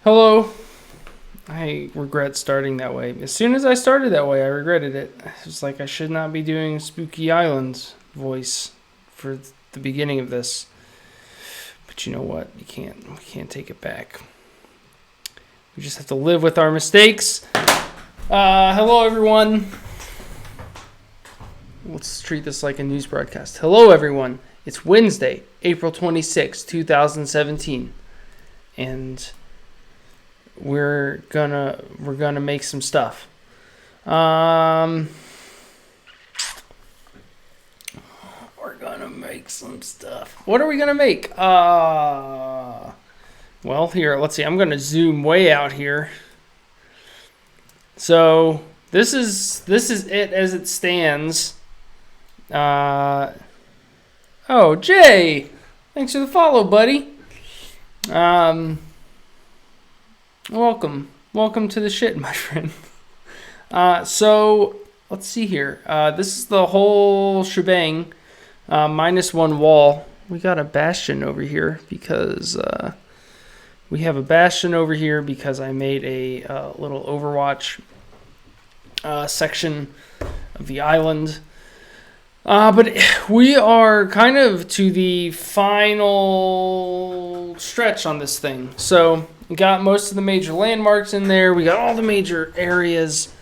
Hello. I regret starting that way. As soon as I started that way, I regretted it. It's like I should not be doing Spooky Island voice for the beginning of this. But you know what? We can't take it back. We just have to live with our mistakes. Hello, everyone. Let's treat this like a news broadcast. Hello, everyone. It's Wednesday, April 26, 2017. And we're gonna make some stuff. We're gonna make some stuff. What are we gonna make? Well, here, let's see. I'm gonna zoom way out here. So this is it as it stands. Oh, Jay, thanks for the follow, buddy. Welcome to the shit, my friend. So let's see here. This is the whole shebang, minus one wall. We got a bastion over here because I made a little Overwatch section of the island. But we are kind of to the final stretch on this thing. So we got most of the major landmarks in there. We got all the major areas.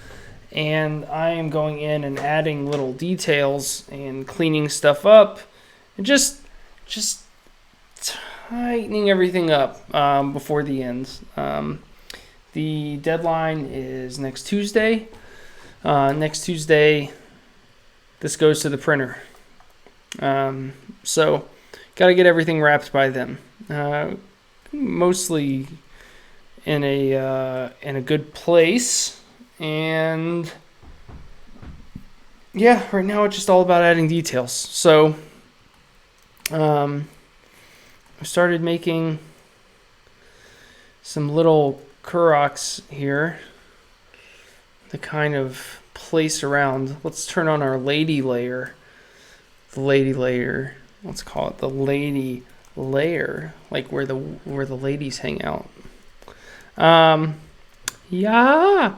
And I am going in and adding little details and cleaning stuff up. And just tightening everything up before the end. The deadline is next Tuesday. Next Tuesday, this goes to the printer. So, got to get everything wrapped by then. Mostly in a good place, and yeah, right now it's just all about adding details. So, I started making some little Kuroks here to kind of place around. Let's turn on our lady layer. The lady layer. Let's call it the lady layer, like where the ladies hang out. Yeah.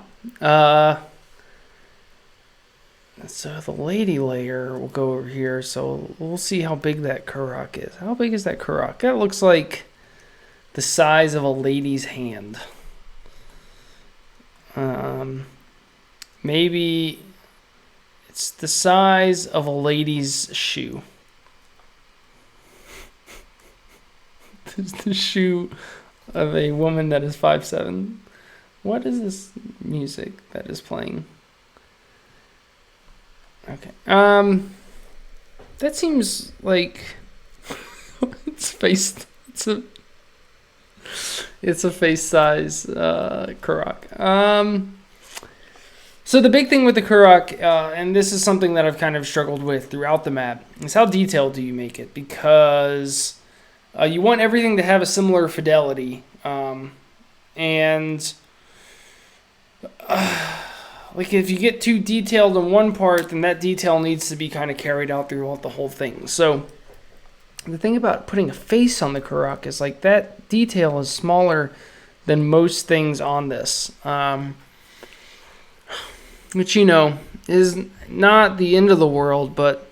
So the lady layer will go over here. So we'll see how big that Kurok is. How big is that Kurok? That looks like the size of a lady's hand. Maybe it's the size of a lady's shoe. It's the shoe of a woman that is 5'7". What is this music that is playing? Okay. That seems like it's a face size Kurok. So the big thing with the Kurok, and this is something that I've kind of struggled with throughout the map, is how detailed do you make it? Because you want everything to have a similar fidelity, and like if you get too detailed in one part, then that detail needs to be kind of carried out throughout the whole thing. So the thing about putting a face on the Kurok is like that detail is smaller than most things on this. Which, is not the end of the world, but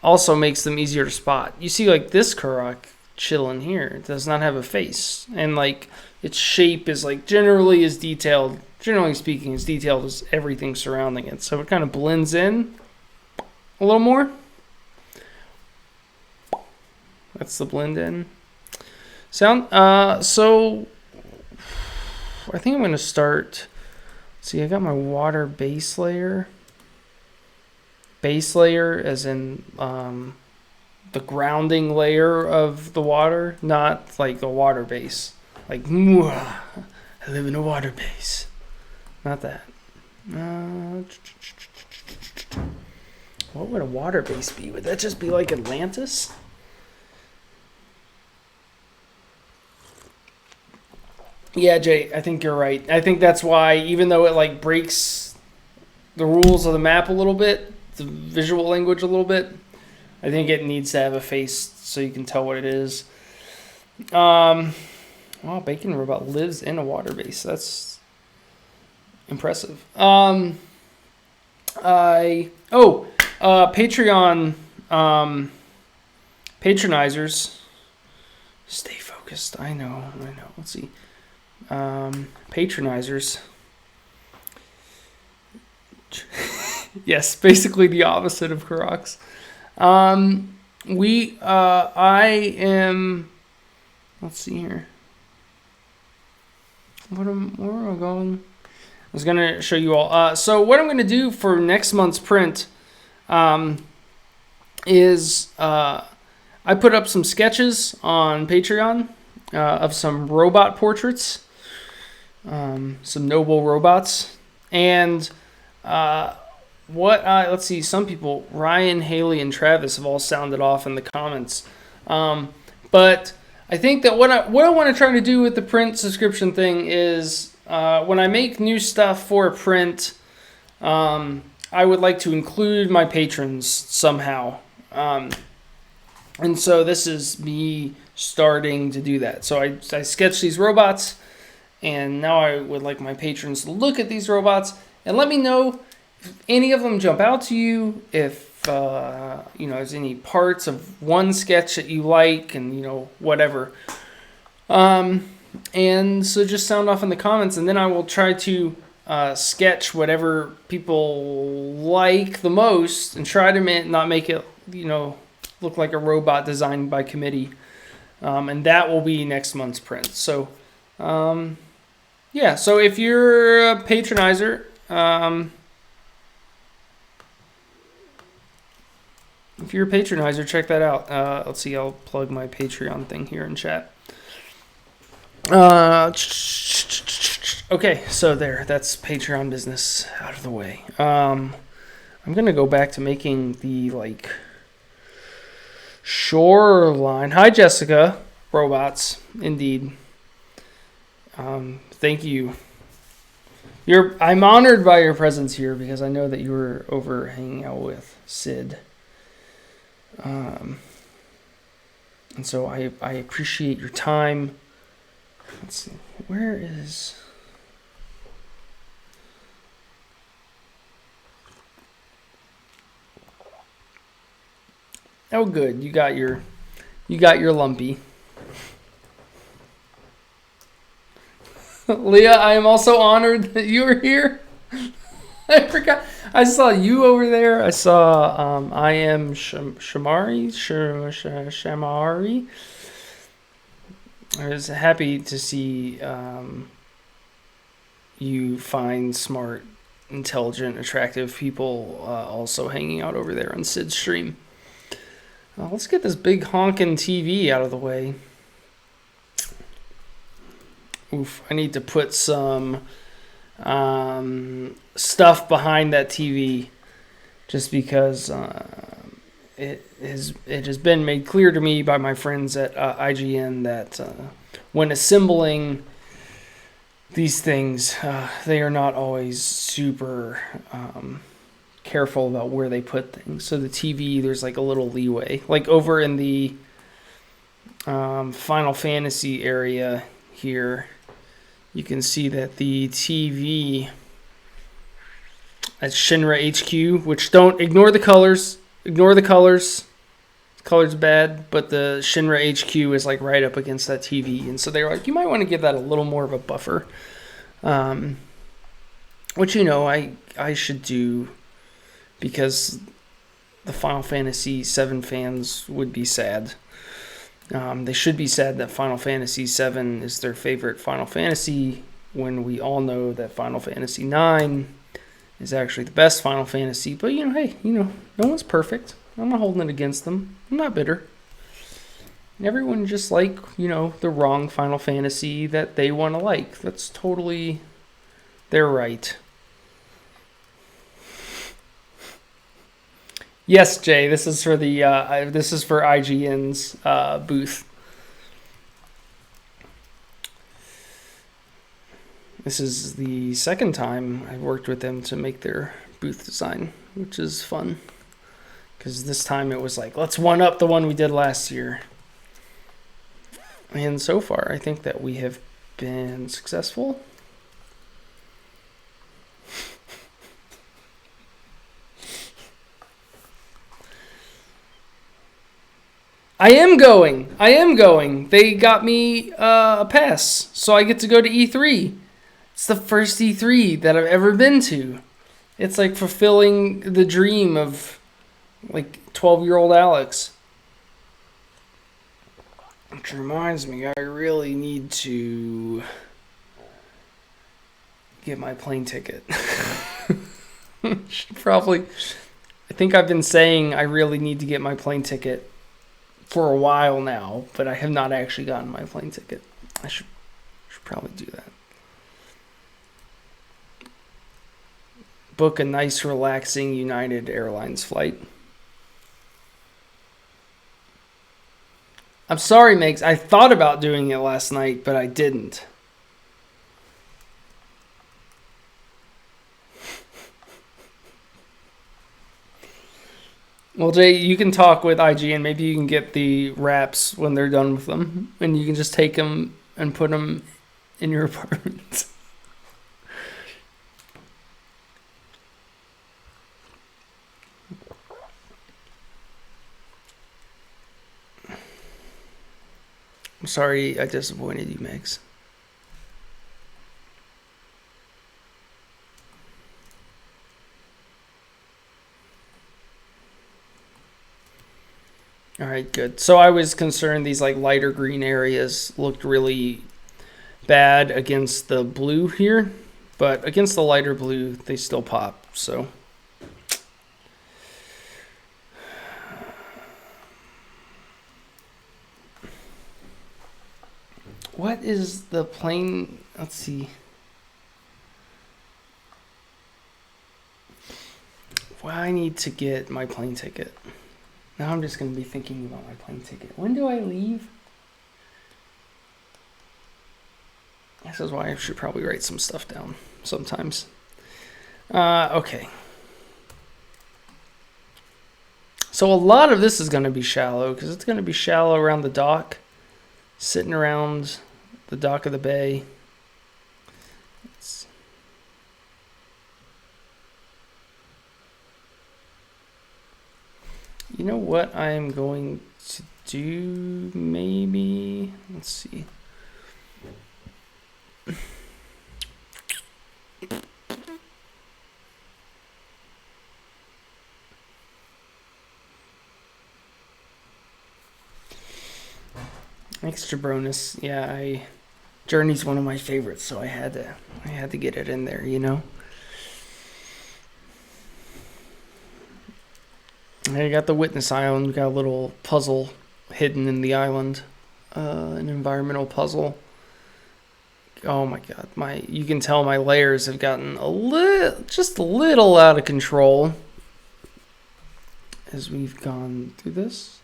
also makes them easier to spot. You see, like, this Kurok chilling here. It does not have a face. And, like, its shape is, like, generally speaking, as detailed as everything surrounding it. So it kind of blends in a little more. That's the blend in sound. So I think I'm going to start... See, I got my water base layer. Base layer as in the grounding layer of the water, not like the water base. Like, I live in a water base. Not that. What would a water base be? Would that just be like Atlantis? Yeah, Jay, I think you're right. I think that's why, even though it like breaks the rules of the map a little bit, the visual language a little bit, I think it needs to have a face so you can tell what it is. Wow, bacon robot lives in a water base. That's impressive. Patreon patronizers. Stay focused. I know. Let's see. Patronizers. Yes, basically the opposite of Karox. I am. Let's see here. Where am I going? I was gonna show you all. So what I'm gonna do for next month's print, is I put up some sketches on Patreon of some robot portraits, some noble robots, and let's see. Some people, Ryan, Haley, and Travis, have all sounded off in the comments, but I think that what I want to try to do with the print subscription thing is when I make new stuff for a print, I would like to include my patrons somehow. And so this is me starting to do that. So I sketched these robots, and now I would like my patrons to look at these robots and let me know if any of them jump out to you, if there's any parts of one sketch that you like, and whatever. And so just sound off in the comments, and then I will try to sketch whatever people like the most, and try to not make it look like a robot designed by committee. And that will be next month's print. So so if you're a patronizer, check that out. Let's see, I'll plug my Patreon thing here in chat. Okay, so that's Patreon business out of the way. I'm gonna go back to making the shoreline. Hi, Jessica. Robots, indeed. Thank you. I'm honored by your presence here because I know that you were over hanging out with Sid. And so I appreciate your time. Let's see, where is... Oh, good. You got your lumpy. Leah, I am also honored that you are here. I forgot. I saw you over there. I saw I am Shamari. I was happy to see you find smart, intelligent, attractive people also hanging out over there on Sid's stream. Let's get this big honking TV out of the way. Oof, I need to put some stuff behind that TV just because it has been made clear to me by my friends at IGN that when assembling these things, they are not always super careful about where they put things. So the TV, there's a little leeway. Over in the Final Fantasy area here, you can see that the TV at Shinra HQ, which don't ignore the colors. Color's bad, but the Shinra HQ is right up against that TV, and so they're you might want to give that a little more of a buffer, which I should do because the Final Fantasy VII fans would be sad. They should be sad that Final Fantasy VII is their favorite Final Fantasy when we all know that Final Fantasy IX is actually the best Final Fantasy. But, hey, no one's perfect. I'm not holding it against them. I'm not bitter. Everyone just the wrong Final Fantasy that they want to like. That's totally their right. Yes, Jay, this is for IGN's booth. This is the second time I've worked with them to make their booth design, which is fun. Because this time it was let's one up the one we did last year. And so far, I think that we have been successful. I am going. I am going. They got me a pass, so I get to go to E3. It's the first E3 that I've ever been to. It's like fulfilling the dream of like 12-year-old Alex. Which reminds me, I really need to get my plane ticket. Should probably. I think I've been saying I really need to get my plane ticket for a while now, but I have not actually gotten my plane ticket. I should probably do that. Book a nice, relaxing United Airlines flight. I'm sorry, Megs. I thought about doing it last night, but I didn't. Well, Jay, you can talk with IGN. Maybe you can get the wraps when they're done with them, and you can just take them and put them in your apartment. I'm sorry I disappointed you, Megs. All right, good. So I was concerned these like lighter green areas looked really bad against the blue here, but against the lighter blue, they still pop. So what is the plane? Let's see. Well, I need to get my plane ticket. Now I'm just going to be thinking about my plane ticket. When do I leave? This is why I should probably write some stuff down sometimes. Okay. So a lot of this is going to be shallow because it's going to be shallow around the dock, sitting around the dock of the bay. You know what I'm going to do? Maybe. Let's see. Extra bonus. Yeah, Journey's one of my favorites, so I had to get it in there, you know. I got the Witness Island. We got a little puzzle hidden in the island, an environmental puzzle. Oh my god, you can tell my layers have gotten just a little out of control as we've gone through this.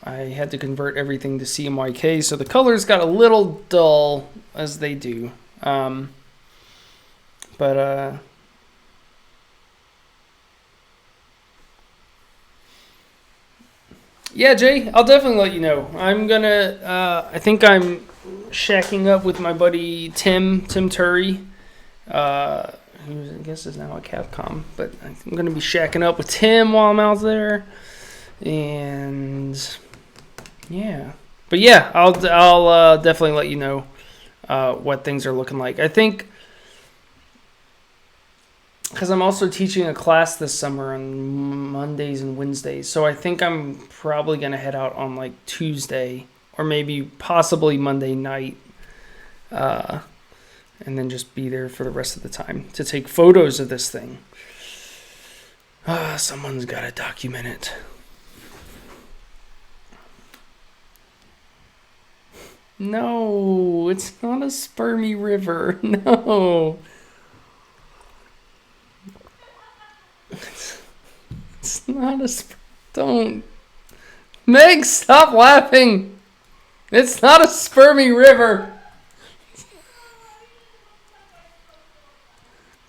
I had to convert everything to CMYK, so the colors got a little dull, as they do. But yeah, Jay, I'll definitely let you know. I'm gonna. I think I'm shacking up with my buddy Tim Turry, who I guess is now at Capcom. But I'm gonna be shacking up with Tim while I'm out there, and yeah. But yeah, I'll definitely let you know what things are looking like. I think. Because I'm also teaching a class this summer on Mondays and Wednesdays. So I think I'm probably going to head out on like Tuesday or maybe possibly Monday night. And then just be there for the rest of the time to take photos of this thing. Someone's got to document it. No, it's not a spermy river. No. It's not a don't. Meg, stop laughing. It's not a spermy river.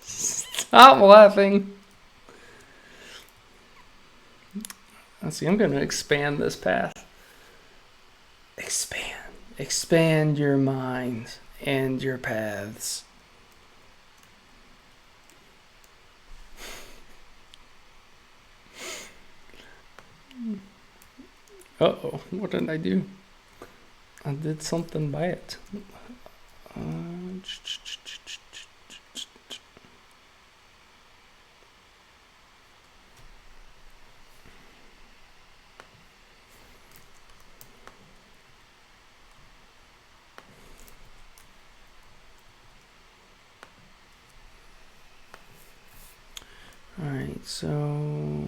Stop laughing. Let's see, I'm going to expand this path. Expand your mind and your paths. Uh-oh, what did I do? I did something by it. All right, so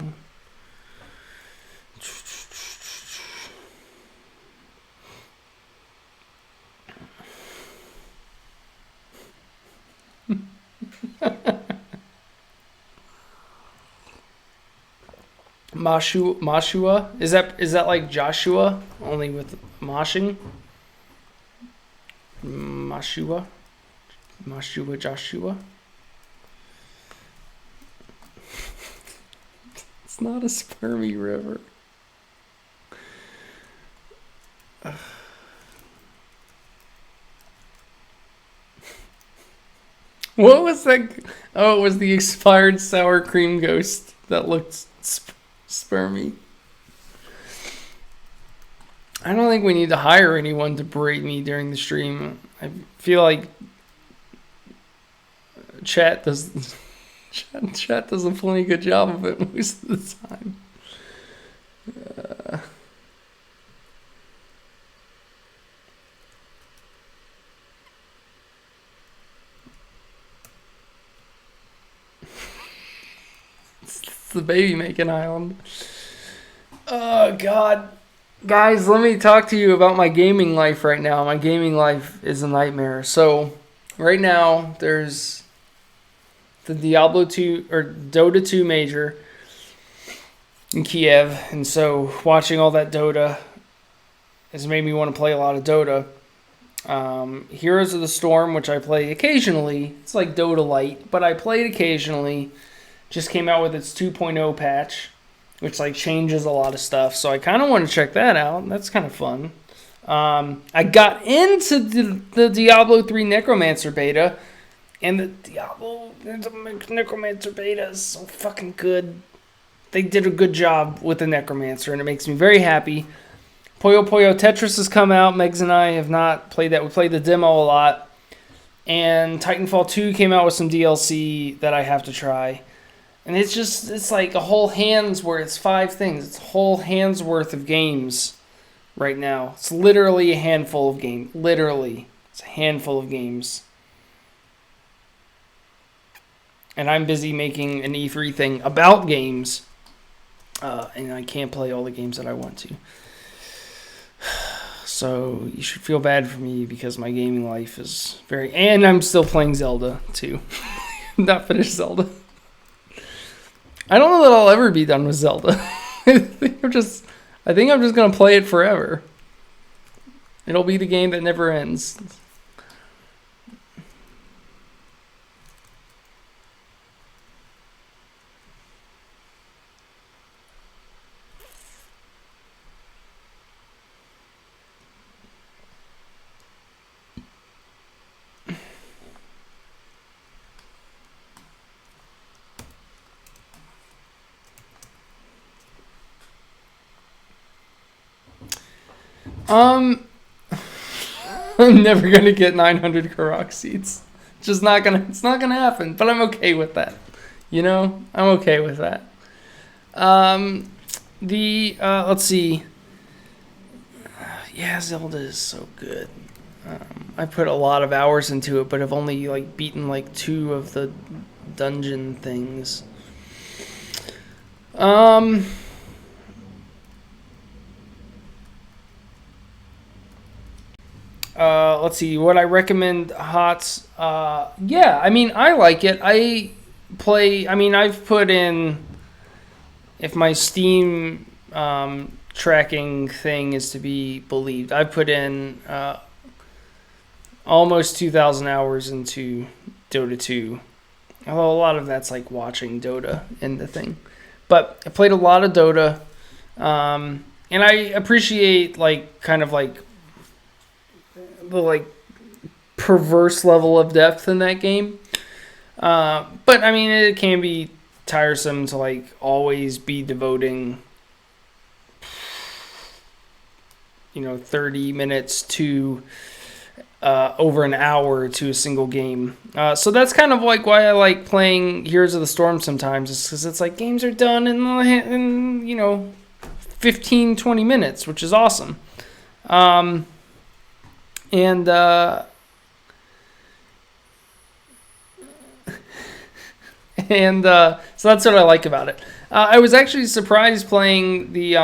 Mashua? Is that like Joshua only with moshing? Mashua, Joshua. It's not a spermy river. What was that? Oh, it was the expired sour cream ghost that looked spermy. I don't think we need to hire anyone to berate me during the stream. I feel like chat does a plenty good job of it most of the time. It's the baby making island. Oh God. Guys, let me talk to you about my gaming life right now. My gaming life is a nightmare. So, right now, there's the Diablo 2 or Dota 2 major in Kiev. And so, watching all that Dota has made me want to play a lot of Dota. Heroes of the Storm, which I play occasionally. It's like Dota Light, but I play it occasionally. Just came out with its 2.0 patch, which like changes a lot of stuff. So I kind of want to check that out. That's kind of fun. I got into the Diablo 3 Necromancer beta, and the Diablo Necromancer beta is so fucking good. They did a good job with the Necromancer, and it makes me very happy. Puyo Puyo Tetris has come out. Megs and I have not played that. We played the demo a lot. And Titanfall 2 came out with some DLC that I have to try. And it's like a whole hand's worth. It's 5 things. It's a whole hand's worth of games right now. It's literally a handful of games. Literally. It's a handful of games. And I'm busy making an E3 thing about games. And I can't play all the games that I want to. So you should feel bad for me because my gaming life is very... And I'm still playing Zelda, too. Not finished Zelda. I don't know that I'll ever be done with Zelda. I think I'm just gonna play it forever. It'll be the game that never ends. I'm never gonna get 900 Korok seeds. It's not gonna happen. But I'm okay with that. You know, I'm okay with that. Let's see. Yeah, Zelda is so good. I put a lot of hours into it, but I've only like beaten like 2 of the dungeon things. Let's see, what I recommend HOTS. Yeah, I mean, I like it. I've put in, if my Steam tracking thing is to be believed, I put in almost 2,000 hours into Dota 2. Although a lot of that's like watching Dota in the thing. But I played a lot of Dota. And I appreciate like kind of like the like perverse level of depth in that game. But I mean, it can be tiresome to like always be devoting 30 minutes to over an hour to a single game. So that's kind of like why I like playing Heroes of the Storm sometimes, is because it's like games are done in 15, 20 minutes, which is awesome. And so that's what I like about it. I was actually surprised playing the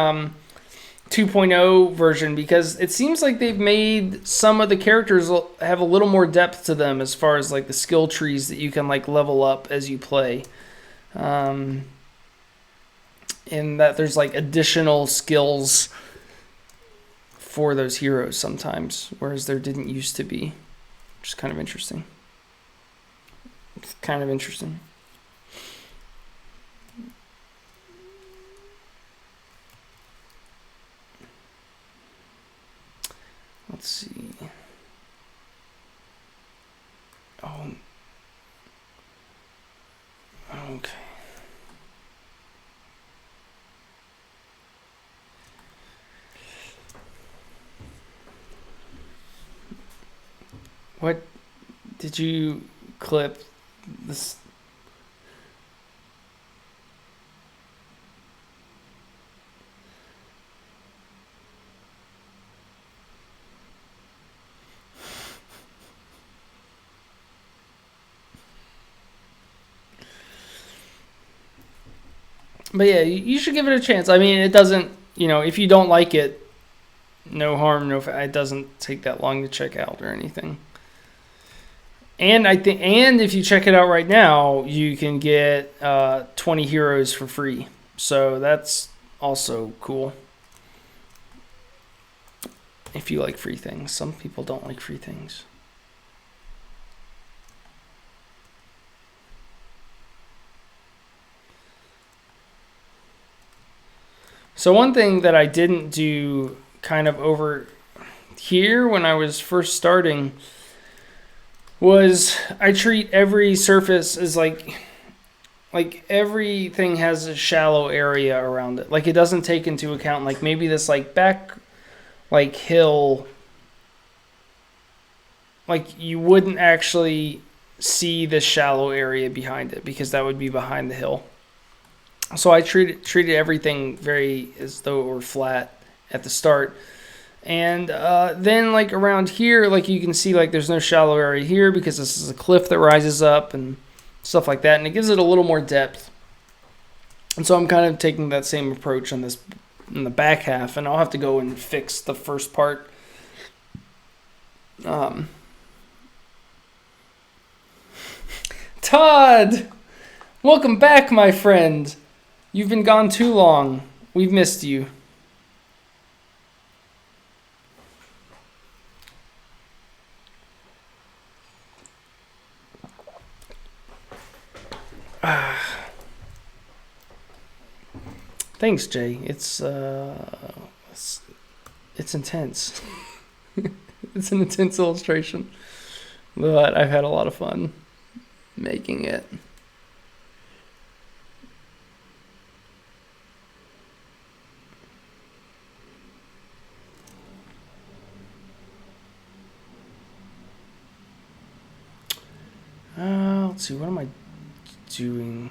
2.0 version, because it seems like they've made some of the characters have a little more depth to them as far as like the skill trees that you can like level up as you play. In that there's like additional skills for those heroes sometimes, whereas there didn't used to be, which is kind of interesting. It's kind of interesting. Let's see. Oh. Okay. What did you clip this? But yeah, you should give it a chance. I mean, it doesn't, if you don't like it, no harm, it doesn't take that long to check out or anything. And if you check it out right now, you can get 20 heroes for free. So that's also cool. If you like free things. Some people don't like free things. So one thing that I didn't do kind of over here when I was first starting was I treat every surface as like everything has a shallow area around it. Like it doesn't take into account like maybe this like back like hill, like you wouldn't actually see the shallow area behind it because that would be behind the hill. So I treated everything very as though it were flat at the start. And then like around here, like you can see like there's no shallow area here because this is a cliff that rises up and stuff like that. And it gives it a little more depth. And so I'm kind of taking that same approach on this in the back half. And I'll have to go and fix the first part. Todd! Welcome back, my friend. You've been gone too long. We've missed you. Thanks, Jay. It's intense. It's an intense illustration, but I've had a lot of fun making it. Let's see, what am I doing?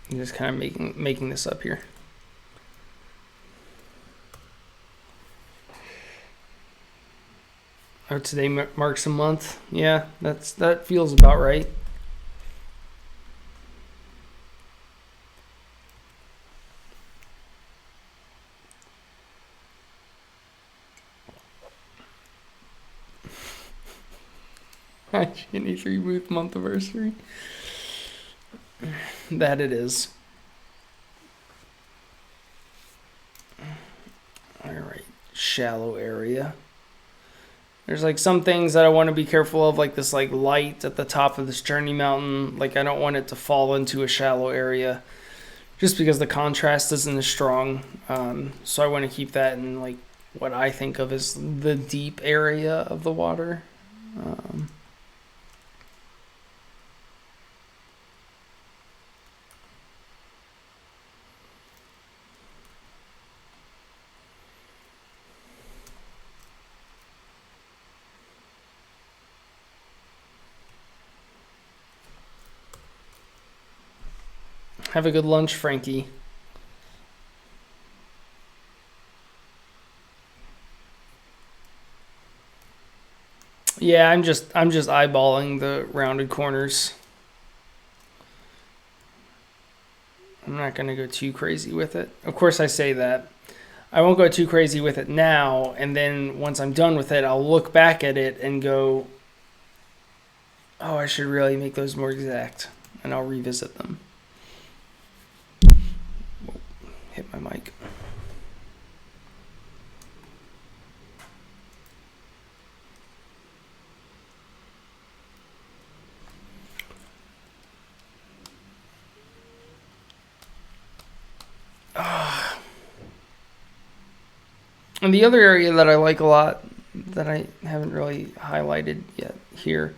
I'm just kind of making this up here. Oh, today marks a month. Yeah, that feels about right. IGN E3 Booth month anniversary. That it is. shallow area. There's like some things that I want to be careful of, like this like light at the top of this journey mountain. Like I don't want it to fall into a shallow area just because the contrast isn't as strong. So I want to keep that in like what I think of as the deep area of the water. Have a good lunch, Frankie. Yeah, I'm just eyeballing the rounded corners. I'm not gonna go too crazy with it. Of course, I say that. I won't go too crazy with it now, and then once I'm done with it, I'll look back at it and go, oh, I should really make those more exact, and I'll revisit them. Hit my mic. And the other area that I like a lot that I haven't really highlighted yet here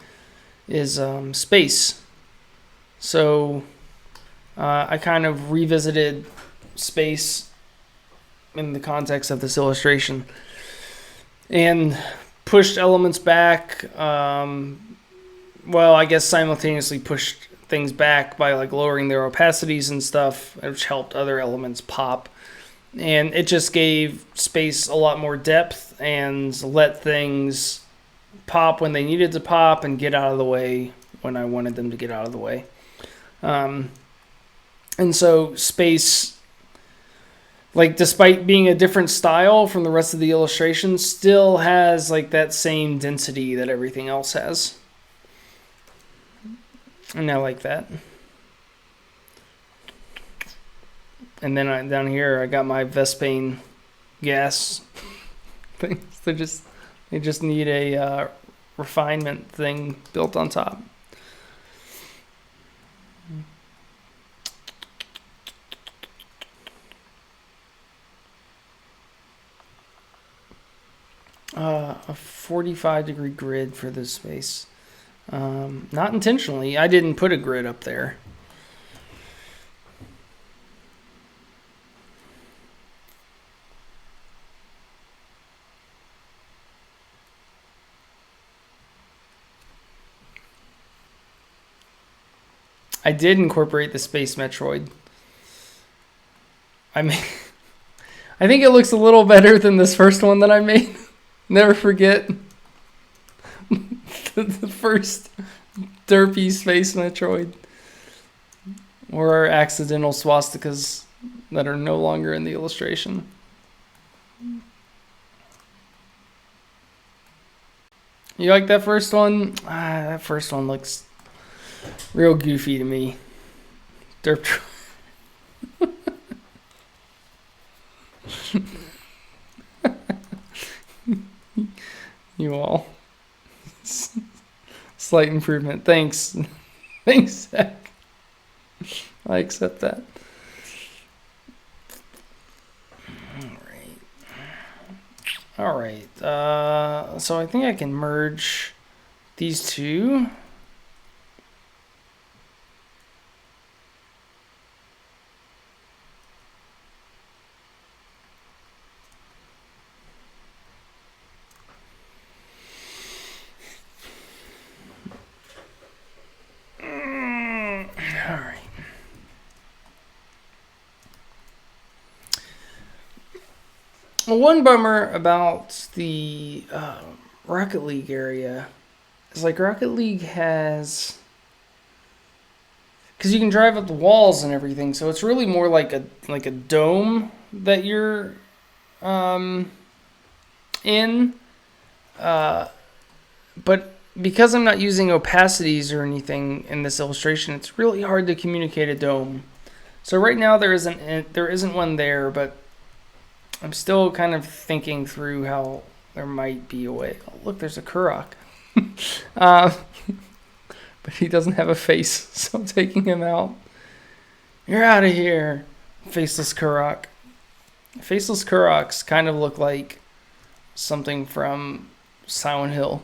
is space. So I kind of revisited space in the context of this illustration and pushed elements back. Well, I guess simultaneously pushed things back by like lowering their opacities and stuff, which helped other elements pop. And it just gave space a lot more depth and let things pop when they needed to pop and get out of the way when I wanted them to get out of the way. And so space, like despite being a different style from the rest of the illustration, still has like that same density that everything else has. And I like that. And then down here, I got my Vespane gas things. They just need a refinement thing built on top. A 45-degree grid for this space. Not intentionally. I didn't put a grid up there. I did incorporate the Space Metroid. I think it looks a little better than this first one that I made. Never forget the first derpy Space Metroid. Or accidental swastikas that are no longer in the illustration. You like that first one? That first one looks real goofy to me. Derp. You all. Slight improvement. Thanks. Thanks, Zach. I accept that. All right. So I think I can merge these two. One bummer about the Rocket League area is like Rocket League has, because you can drive up the walls and everything, so it's really more like a dome that you're in. But because I'm not using opacities or anything in this illustration, it's really hard to communicate a dome. So right now there isn't one there, but I'm still kind of thinking through how there might be a way. Oh, look, there's a Kurok. But he doesn't have a face, so I'm taking him out. You're out of here, Faceless Kurok. Faceless Kuroks kind of look like something from Silent Hill.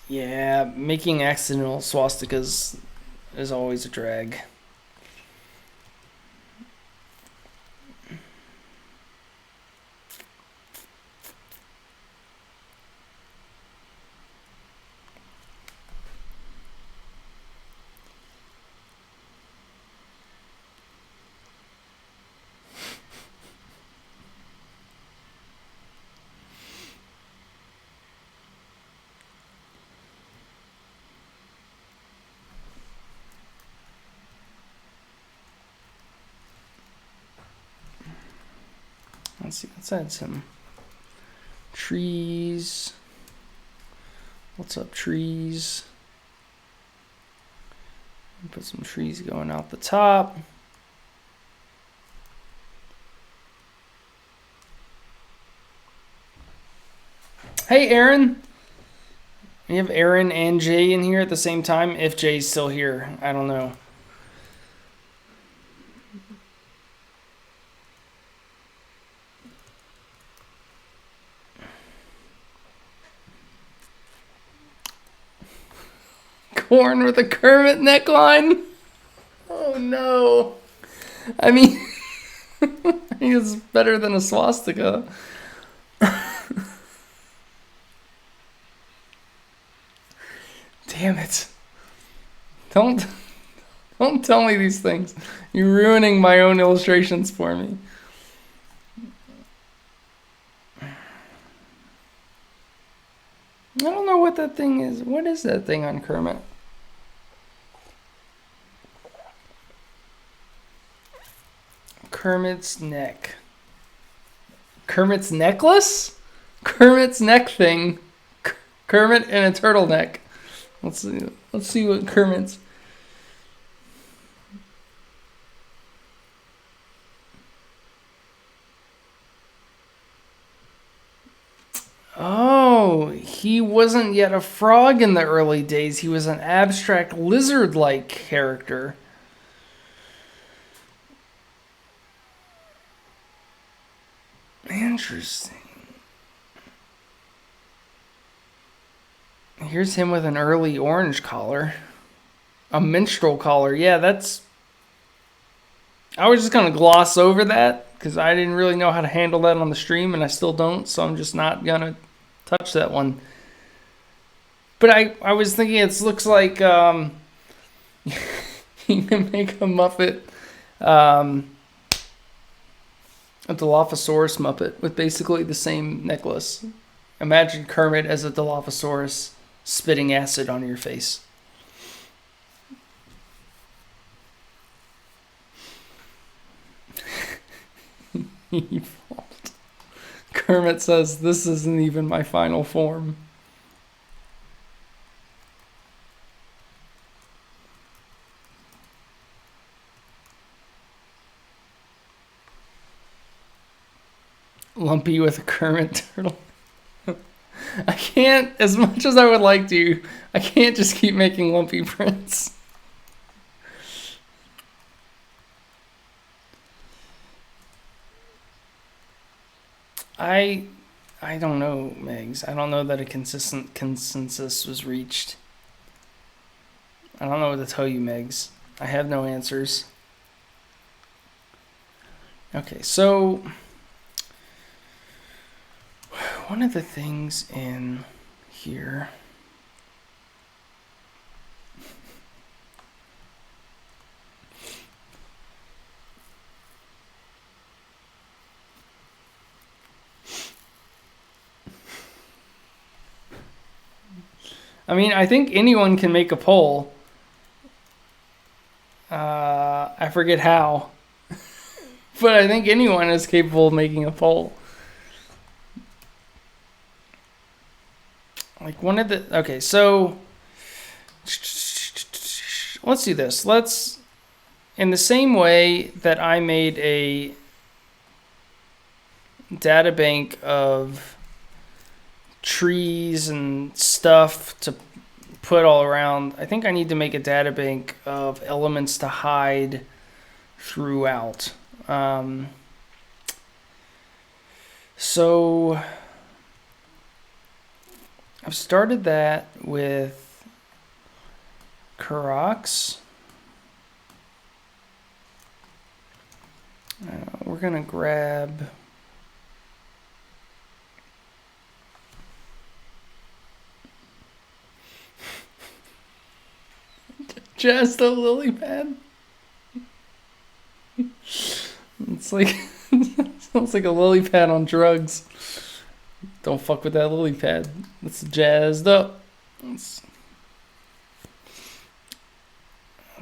Yeah, making accidental swastikas is always a drag. Let's see, let's add some trees. What's up, trees? Put some trees going out the top. Hey, Aaron. We have Aaron and Jay in here at the same time. If Jay's still here, I don't know. Corn with a Kermit neckline. Oh no. I mean, it's better than a swastika. Damn it. Don't tell me these things. You're ruining my own illustrations for me. I don't know what that thing is. What is that thing on Kermit? Kermit's neck. Kermit's necklace? Kermit's neck thing. Kermit and a turtleneck. Let's see what Kermit's. Oh, he wasn't yet a frog in the early days. He was an abstract lizard-like character. Interesting. Here's him with an early orange collar. A minstrel collar. Yeah, that's... I was just going to gloss over that because I didn't really know how to handle that on the stream, and I still don't, so I'm just not going to touch that one. But I was thinking it looks like you can make a Muppet, a Dilophosaurus Muppet with basically the same necklace. Imagine Kermit as a Dilophosaurus spitting acid on your face. Evolved. Kermit says, "This isn't even my final form." Lumpy with a Kermit turtle. I can't, as much as I would like to, I can't just keep making Lumpy prints. I don't know, Megs. I don't know that a consistent consensus was reached. I don't know what to tell you, Megs. I have no answers. Okay, so one of the things in here, I mean, I think anyone can make a poll. I forget how, but I think anyone is capable of making a poll. Like one of the, okay, so let's do this. in the same way that I made a data bank of trees and stuff to put all around, I think I need to make a data bank of elements to hide throughout. So I've started that with Karox. We're gonna grab just a lily pad. It's like sounds like a lily pad on drugs. Don't fuck with that lily pad. It's jazzed up. Let's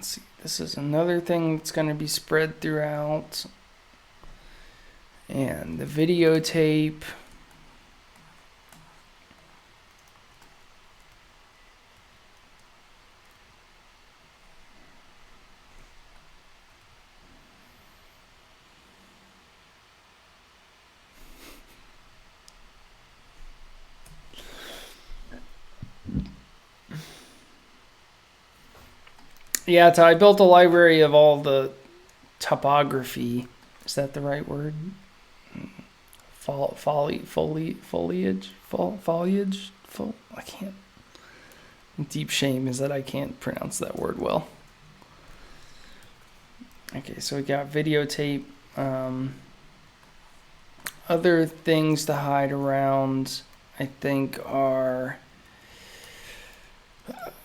see. This is another thing that's going to be spread throughout. And the videotape. Yeah, I built a library of all the topography. Is that the right word? Foliage. I can't. Deep shame is that I can't pronounce that word well. Okay, so we got videotape. Other things to hide around, I think, are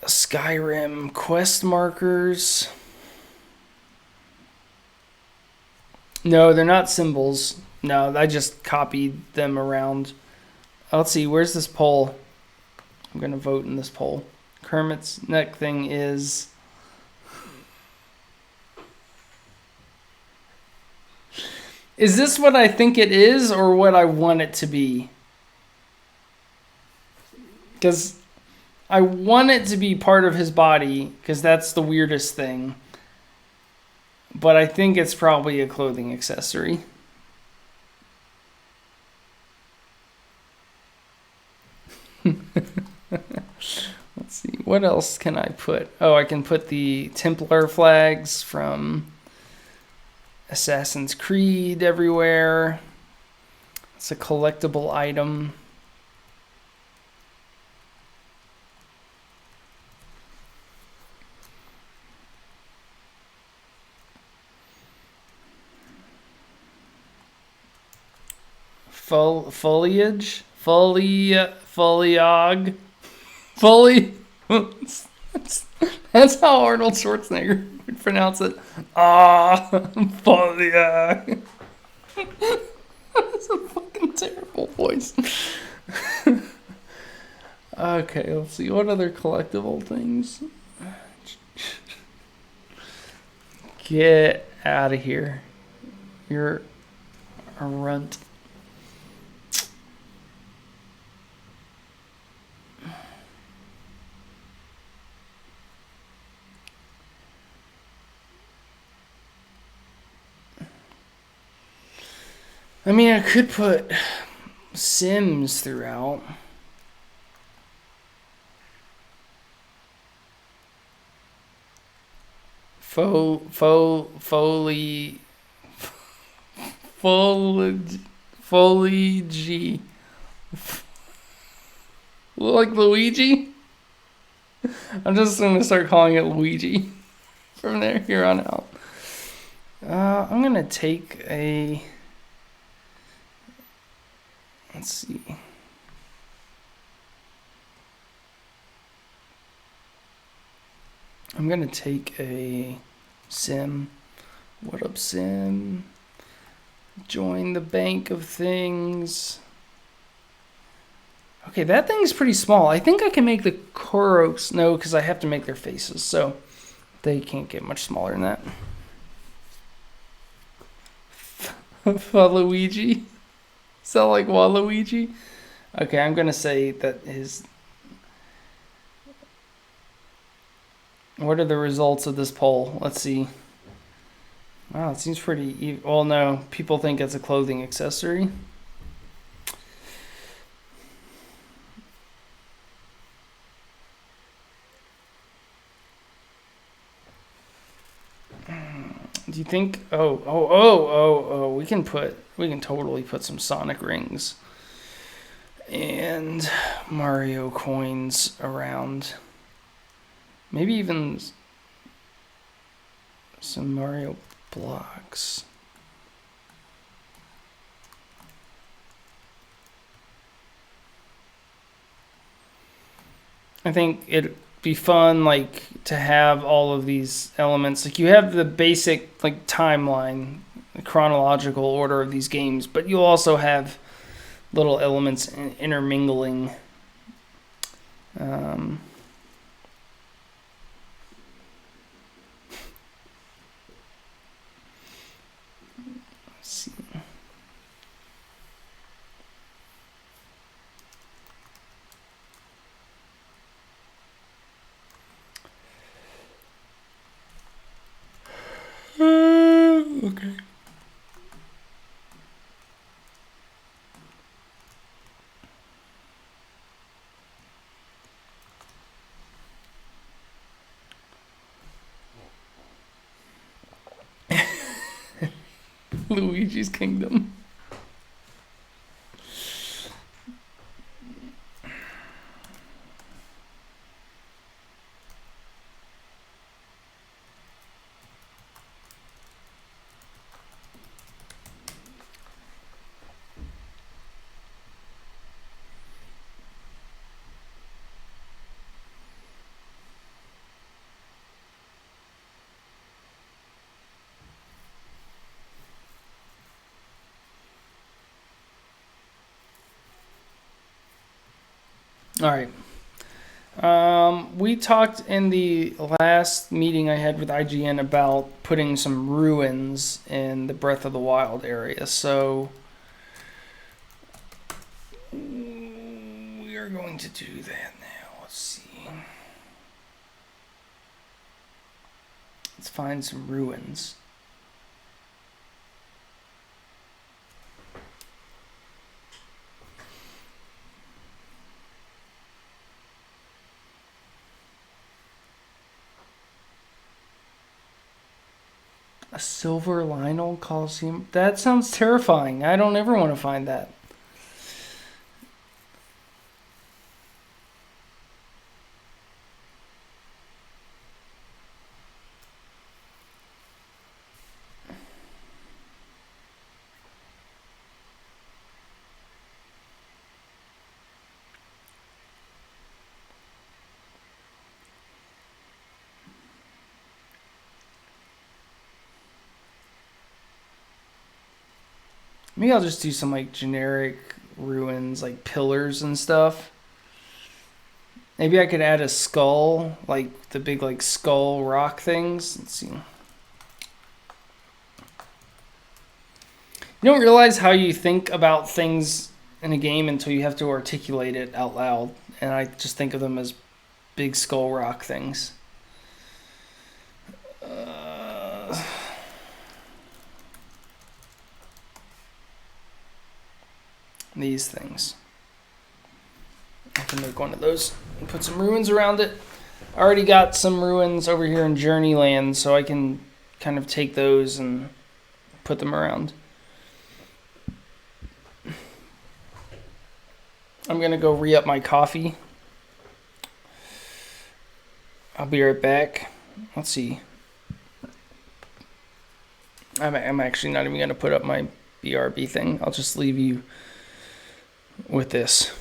Skyrim quest markers. No, they're not symbols. No, I just copied them around. Let's see, where's this poll? I'm going to vote in this poll. Kermit's neck thing is... Is this what I think it is or what I want it to be? Because I want it to be part of his body, because that's the weirdest thing. But I think it's probably a clothing accessory. Let's see, what else can I put? Oh, I can put the Templar flags from Assassin's Creed everywhere. It's a collectible item. Foliage? Foliage? That's how Arnold Schwarzenegger would pronounce it. Foliage. That's a fucking terrible voice. Okay, let's see. What other collectible things? Get out of here. You're a runt. I mean, I could put Sims throughout. Foliage. Like Luigi? I'm just going to start calling it Luigi from there here on out. I'm going to take a... Let's see. I'm going to take a sim. What up, sim? Join the bank of things. Okay, that thing's pretty small. I think I can make the Koros. No, because I have to make their faces, so they can't get much smaller than that. Waluigi? Is that like Waluigi? Okay, I'm going to say that his... What are the results of this poll? Let's see. Wow, it seems pretty. Well, no, people think it's a clothing accessory. Do you think? Oh. We can totally put some Sonic rings and Mario coins around. Maybe even some Mario blocks. I think it'd be fun, like, to have all of these elements. Like, you have the basic, like, timeline, the chronological order of these games, but you'll also have little elements intermingling. Um, let's see. Okay. Luigi's Kingdom. All right. We talked in the last meeting I had with IGN about putting some ruins in the Breath of the Wild area. So we are going to do that now. Let's see. Let's find some ruins. A silver Lionel Coliseum? That sounds terrifying. I don't ever want to find that. Maybe I'll just do some like generic ruins, like pillars and stuff. Maybe I could add a skull, like the big like skull rock things. Let's see. You don't realize how you think about things in a game until you have to articulate it out loud. And I just think of them as big skull rock things. These things. I can make one of those and put some ruins around it. I already got some ruins over here in Journeyland, so I can kind of take those and put them around. I'm going to go re-up my coffee. I'll be right back. Let's see. I'm actually not even going to put up my BRB thing. I'll just leave you with this.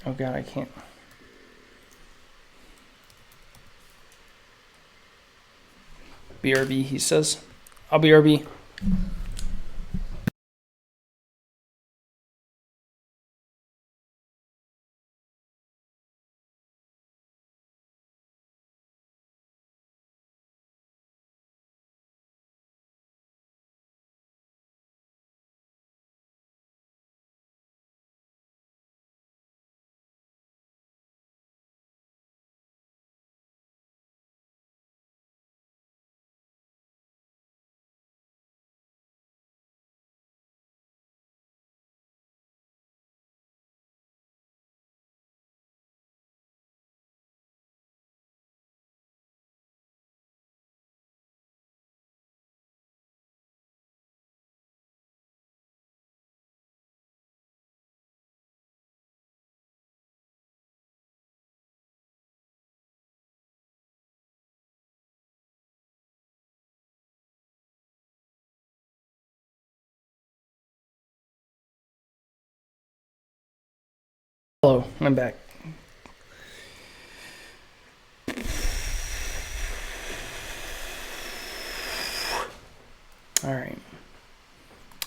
Oh god, I can't. BRB, he says. I'll BRB. Hello, I'm back. All right.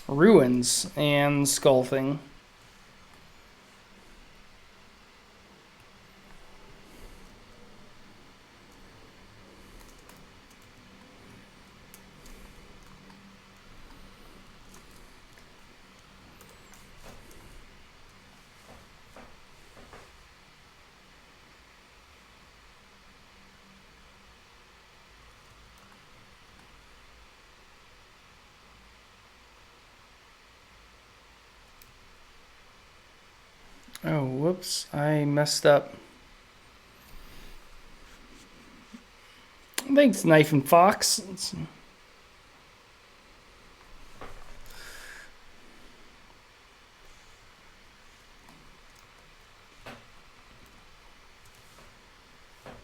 Ruins and skull thing. Oh, whoops. I messed up. Thanks, Knife and Fox.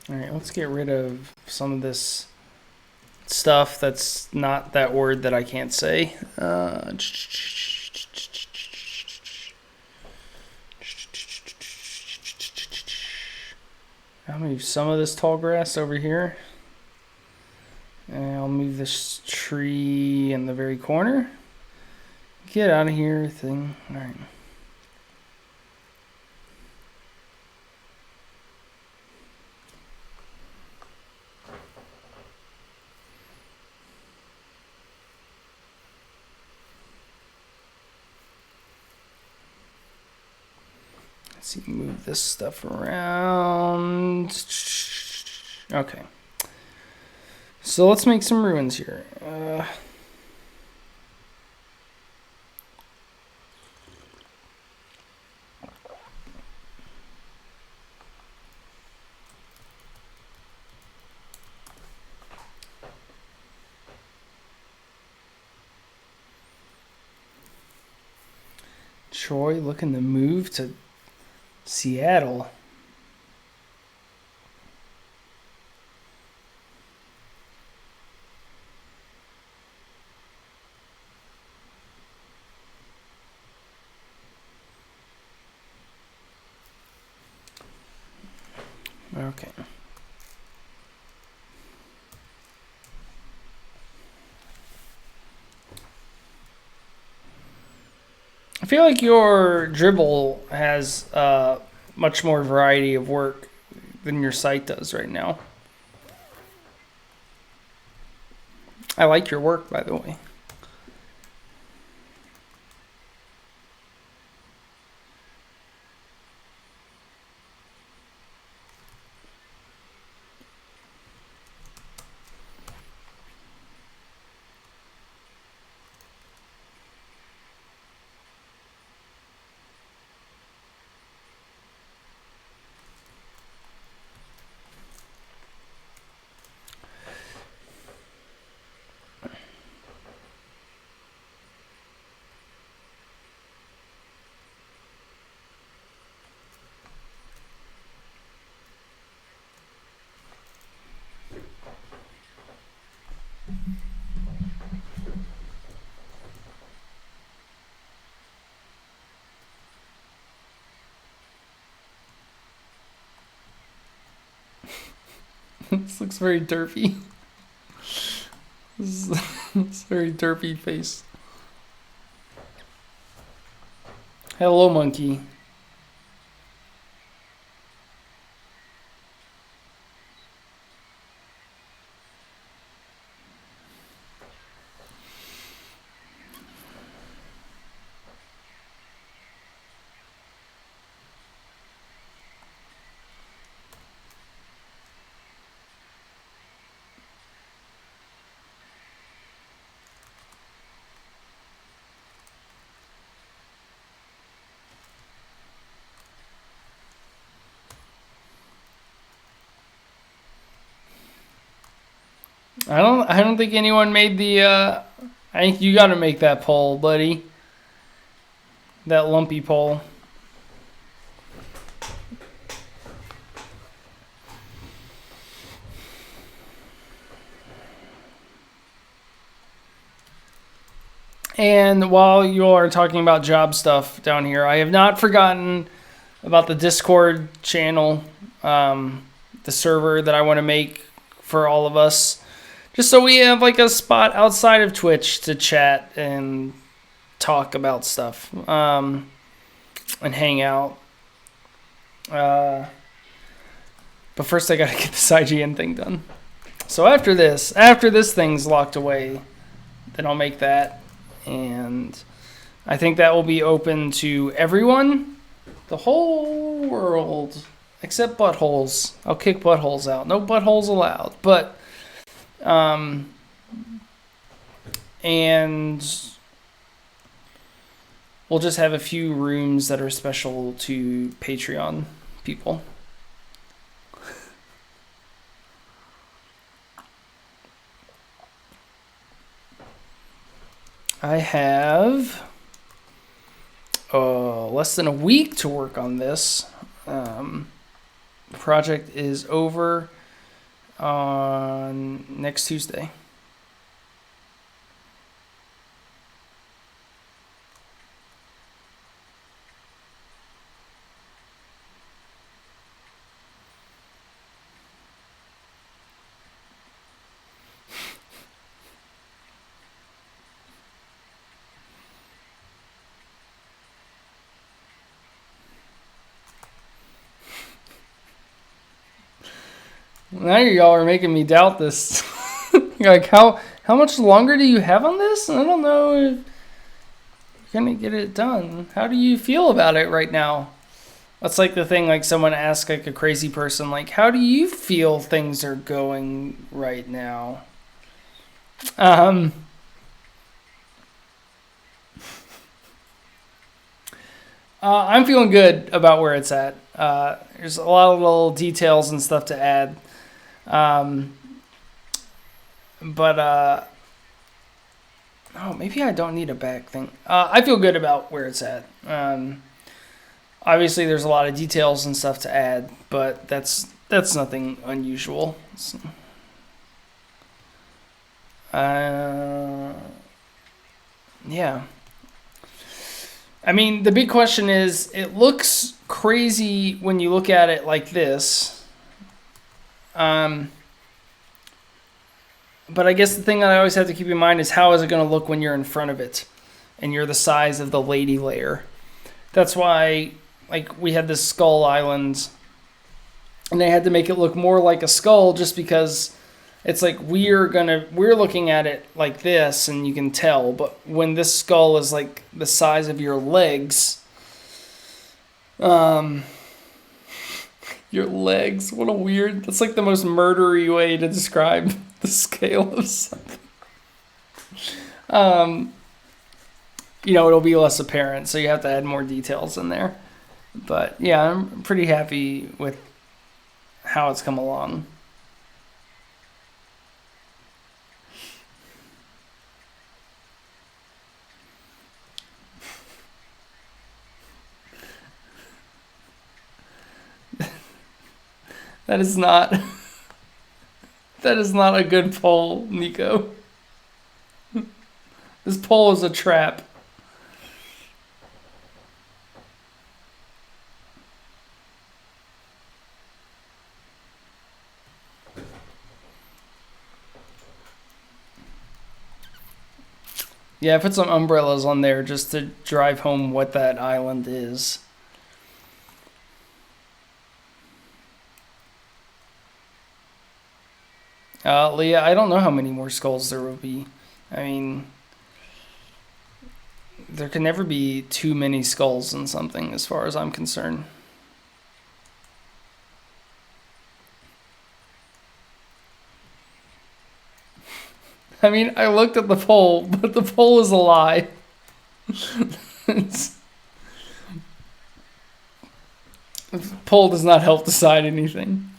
All right, let's get rid of some of this stuff that's not that word that I can't say. I'll move some of this tall grass over here. And I'll move this tree in the very corner. Get out of here, thing. All right. Let's see, move this stuff around. Okay. So let's make some ruins here. Troy looking to move to Seattle. Okay. I feel like your dribble has much more variety of work than your site does right now. I like your work, by the way. This looks very derpy. This is very derpy face. Hello, monkey. I don't think anyone made the I think you got to make that poll, buddy. That lumpy poll. And while you all are talking about job stuff down here, I have not forgotten about the Discord channel, the server that I want to make for all of us, just so we have like a spot outside of Twitch to chat and talk about stuff, and hang out. But first I gotta get this IGN thing done. So after this thing's locked away, then I'll make that, and I think that will be open to everyone, the whole world, except buttholes. I'll kick buttholes out. No buttholes allowed. But, and we'll just have a few rooms that are special to Patreon people. I have less than a week to work on this. The project is over on next Tuesday. Now y'all are making me doubt this. Like, how much longer do you have on this? I don't know if you're gonna get it done. How do you feel about it right now? That's like the thing, like someone asks like a crazy person, like, how do you feel things are going right now? I'm feeling good about where it's at. There's a lot of little details and stuff to add. But maybe I don't need a back thing. I feel good about where it's at. Obviously there's a lot of details and stuff to add, but that's nothing unusual. Yeah. I mean, the big question is, it looks crazy when you look at it like this. But I guess the thing that I always have to keep in mind is, how is it going to look when you're in front of it and you're the size of the lady layer? That's why, like, we had this skull island and they had to make it look more like a skull, just because it's like we're looking at it like this and you can tell, but when this skull is like the size of your legs, your legs, what a weird, that's like the most murdery way to describe the scale of something. It'll be less apparent, so you have to add more details in there. But yeah, I'm pretty happy with how it's come along. That is not a good poll, Nico. This poll is a trap. Yeah, I put some umbrellas on there just to drive home what that island is. Leah, I don't know how many more skulls there will be. I mean, there can never be too many skulls in something, as far as I'm concerned. I mean, I looked at the poll, but the poll is a lie. The poll does not help decide anything.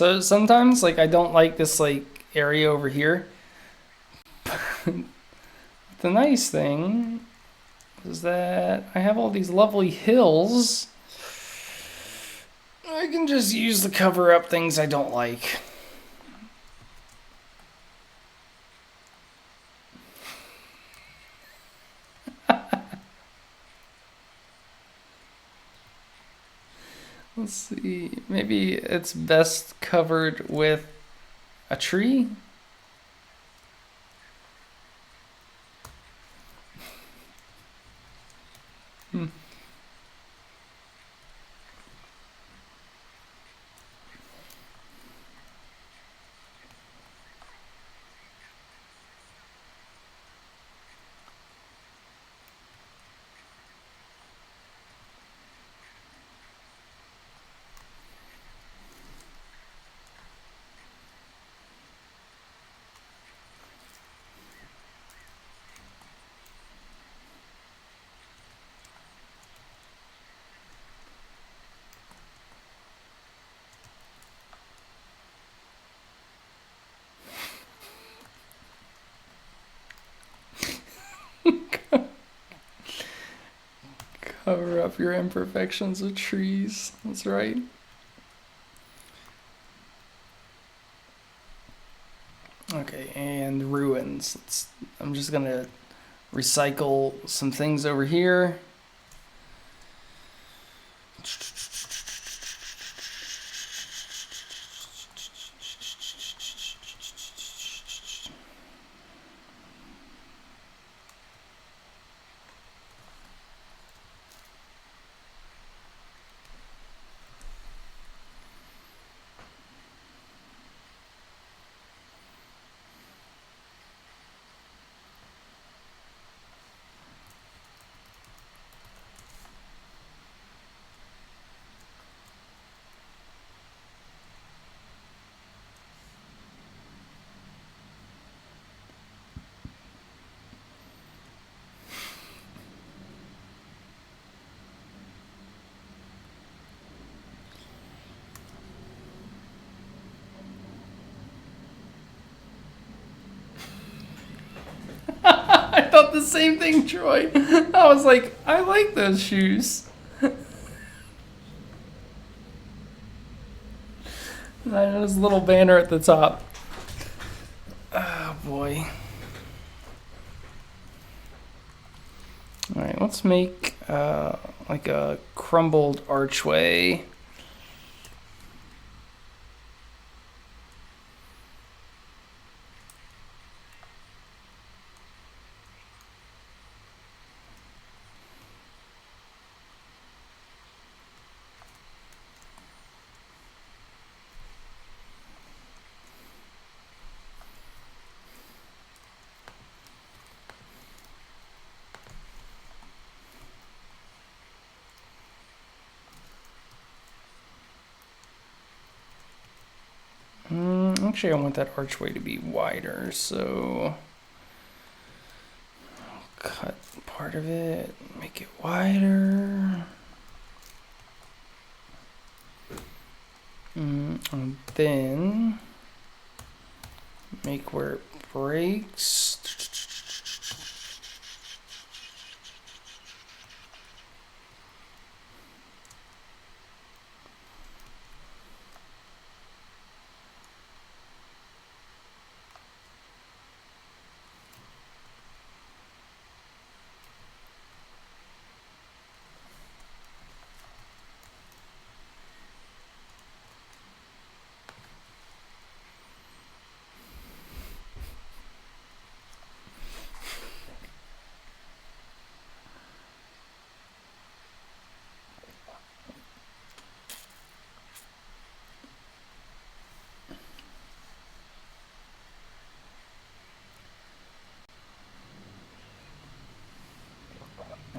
So sometimes like I don't like this like area over here. The nice thing is that I have all these lovely hills. I can just use to cover up things I don't like. Let's see, maybe it's best covered with a tree? Hmm. Cover up your imperfections with trees. That's right. Okay, and ruins. I'm just gonna recycle some things over here. I thought the same thing, Troy. I was like, I like those shoes. And there's a little banner at the top. Oh boy. Alright, let's make like a crumbled archway. Actually, I want that archway to be wider, so I'll cut part of it, make it wider. And then make where it breaks.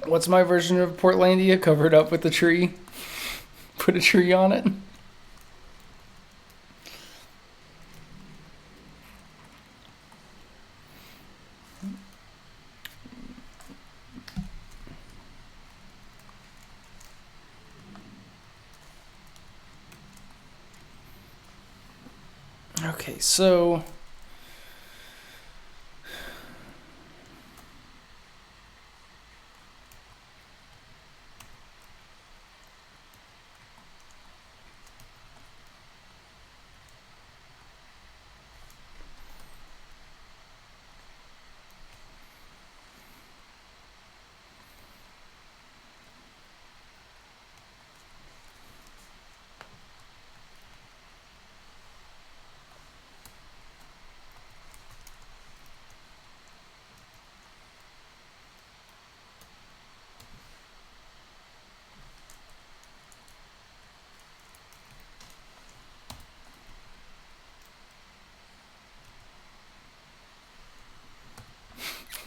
What's my version of Portlandia? Covered up with a tree. Put a tree on it. Okay, so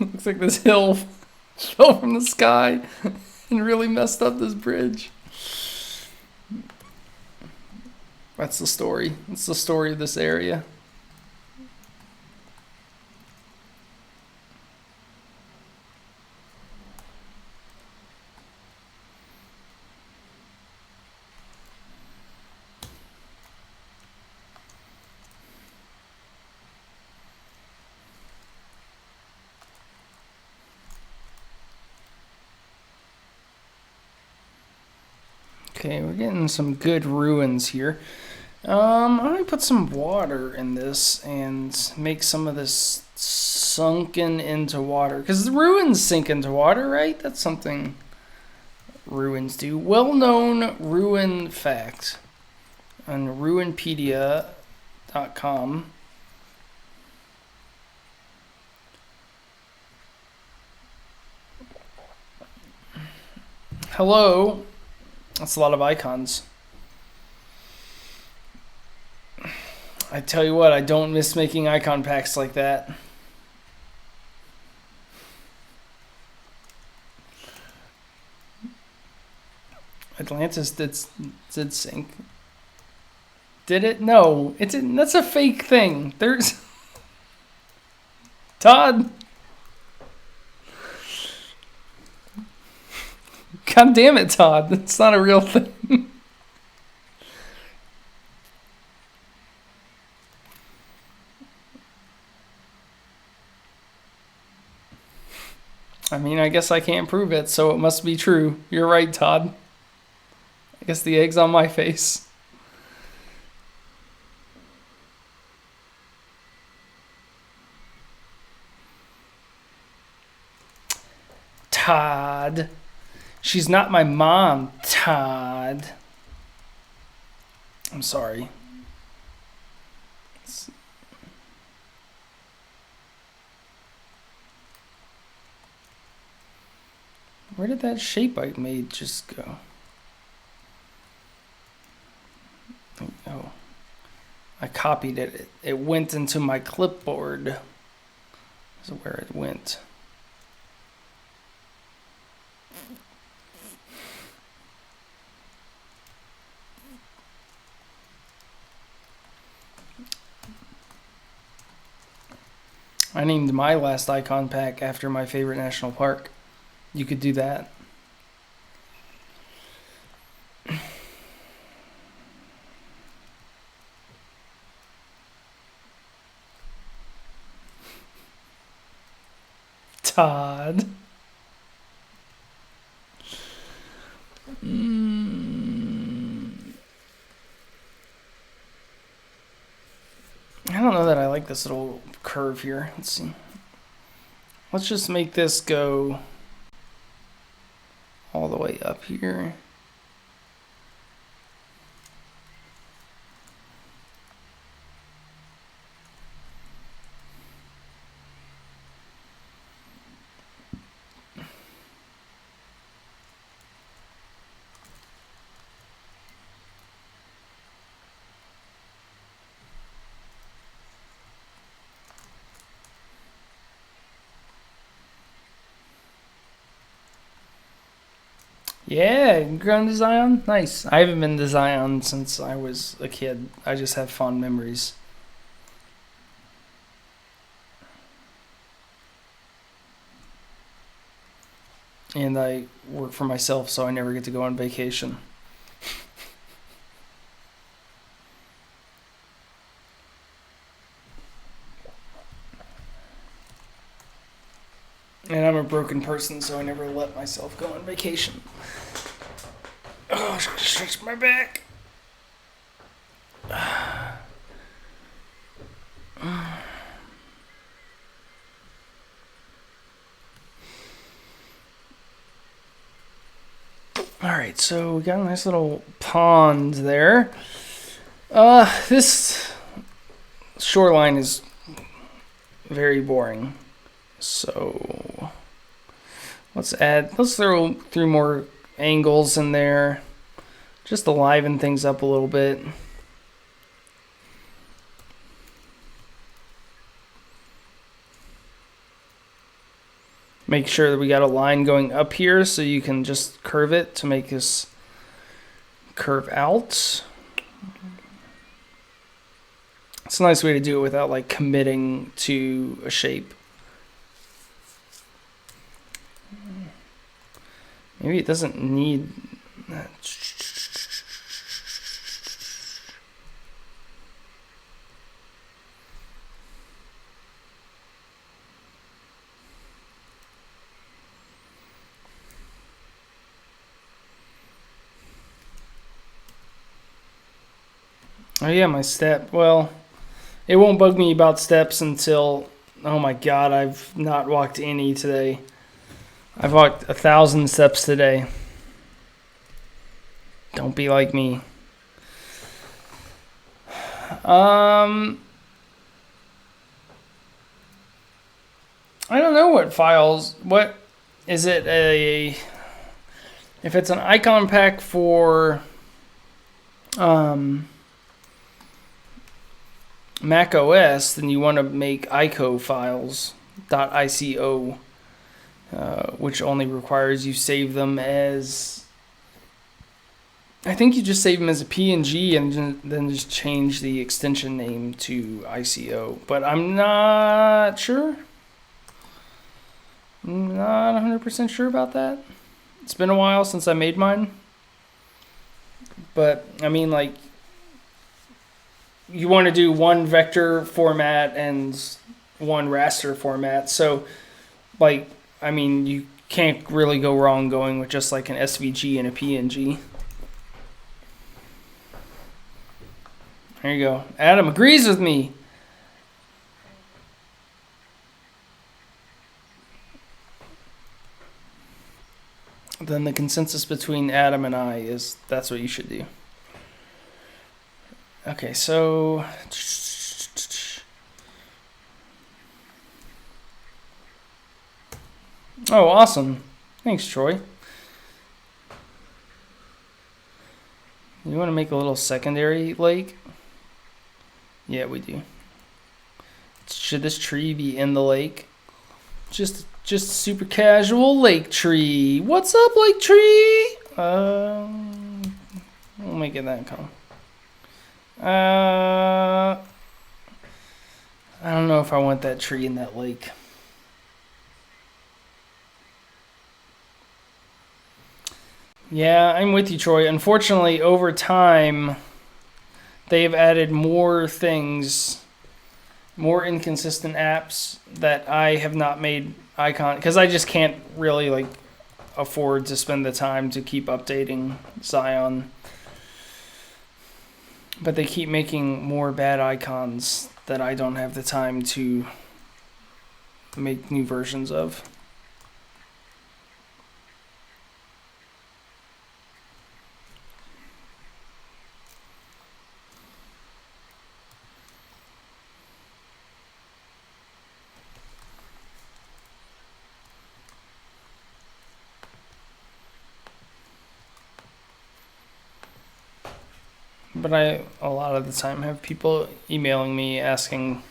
looks like this hill fell from the sky and really messed up this bridge. That's the story. That's the story of this area. Okay, we're getting some good ruins here. I'm gonna put some water in this and make some of this sunken into water. Because the ruins sink into water, right? That's something ruins do. Well-known ruin fact on ruinpedia.com. Hello. That's a lot of icons. I tell you what, I don't miss making icon packs like that. Atlantis did sink. Did it? No, it didn't. That's a fake thing. There's Todd. God damn it, Todd. That's not a real thing. I mean, I guess I can't prove it, so it must be true. You're right, Todd. I guess the egg's on my face. Todd. She's not my mom, Todd. I'm sorry. Where did that shape I made just go? Oh, I copied it. It went into my clipboard. This is where it went. I named my last icon pack after my favorite national park. You could do that. Todd. I don't know that I like this little curve here. Let's see. Let's just make this go all the way up here. Yeah, going to Zion? Nice. I haven't been to Zion since I was a kid. I just have fond memories. And I work for myself, so I never get to go on vacation. And I'm a broken person, so I never let myself go on vacation. Oh, I gotta stretch my back. Alright, so we got a nice little pond there. This shoreline is very boring. So let's throw through more angles in there. Just to liven things up a little bit. Make sure that we got a line going up here so you can just curve it to make this curve out. It's a nice way to do it without like committing to a shape. Maybe it doesn't need that. Oh yeah, my step. Well, it won't bug me about steps until, oh my god, I've not walked any today. I've walked 1,000 steps today. Don't be like me. I don't know what files. What is it? If it's an icon pack for Mac OS, then you want to make ICO files .ico, which only requires you save them as, I think you just save them as a PNG and then just change the extension name to ICO. But I'm not sure. I'm not 100% sure about that. It's been a while since I made mine. But, I mean, like, you want to do one vector format and one raster format. So, like, I mean, you can't really go wrong going with just like an SVG and a PNG. There you go. Adam agrees with me. Then the consensus between Adam and I is that's what you should do. Okay, so oh, awesome. Thanks, Troy. You want to make a little secondary lake? Yeah, we do. Should this tree be in the lake? Just super casual lake tree. What's up, lake tree? We'll make it that color. I don't know if I want that tree in that lake. Yeah, I'm with you, Troy. Unfortunately, over time, they've added more things, more inconsistent apps that I have not made icon, because I just can't really like afford to spend the time to keep updating Zion. But they keep making more bad icons that I don't have the time to make new versions of. But I, a lot of the time, have people emailing me asking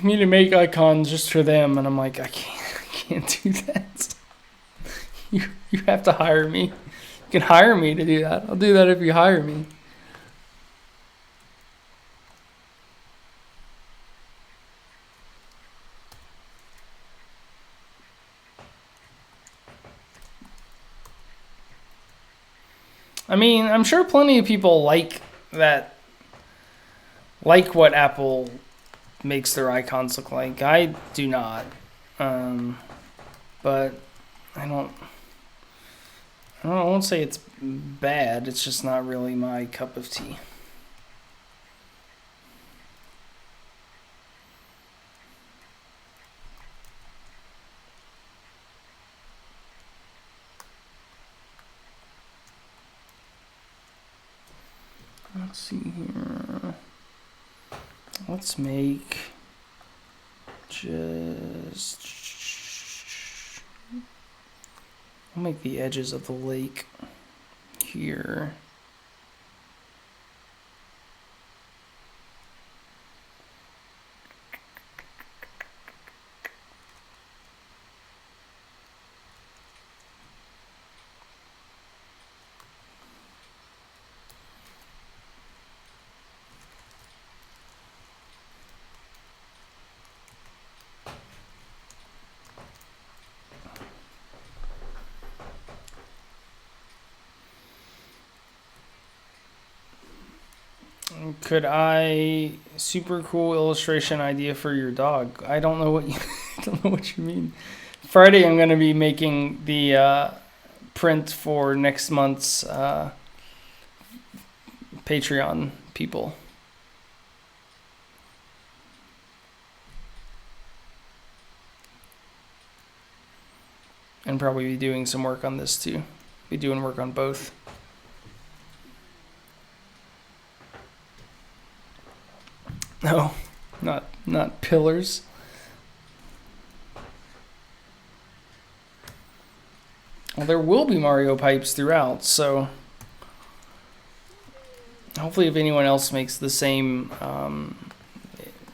me to make icons just for them, and I'm like, I can't do that. You have to hire me. You can hire me to do that. I'll do that if you hire me. I mean, I'm sure plenty of people like that, like what Apple makes their icons look like. I do not. But I won't say it's bad. It's just not really my cup of tea. Let's see here. Let's make just... I'll make the edges of the lake here. Could I super cool illustration idea for your dog? I don't know what you I don't know what you mean. Friday I'm going to be making the print for next month's Patreon people. And probably be doing some work on this too. Be doing work on both. No, not pillars. Well, there will be Mario pipes throughout, so hopefully if anyone else makes the same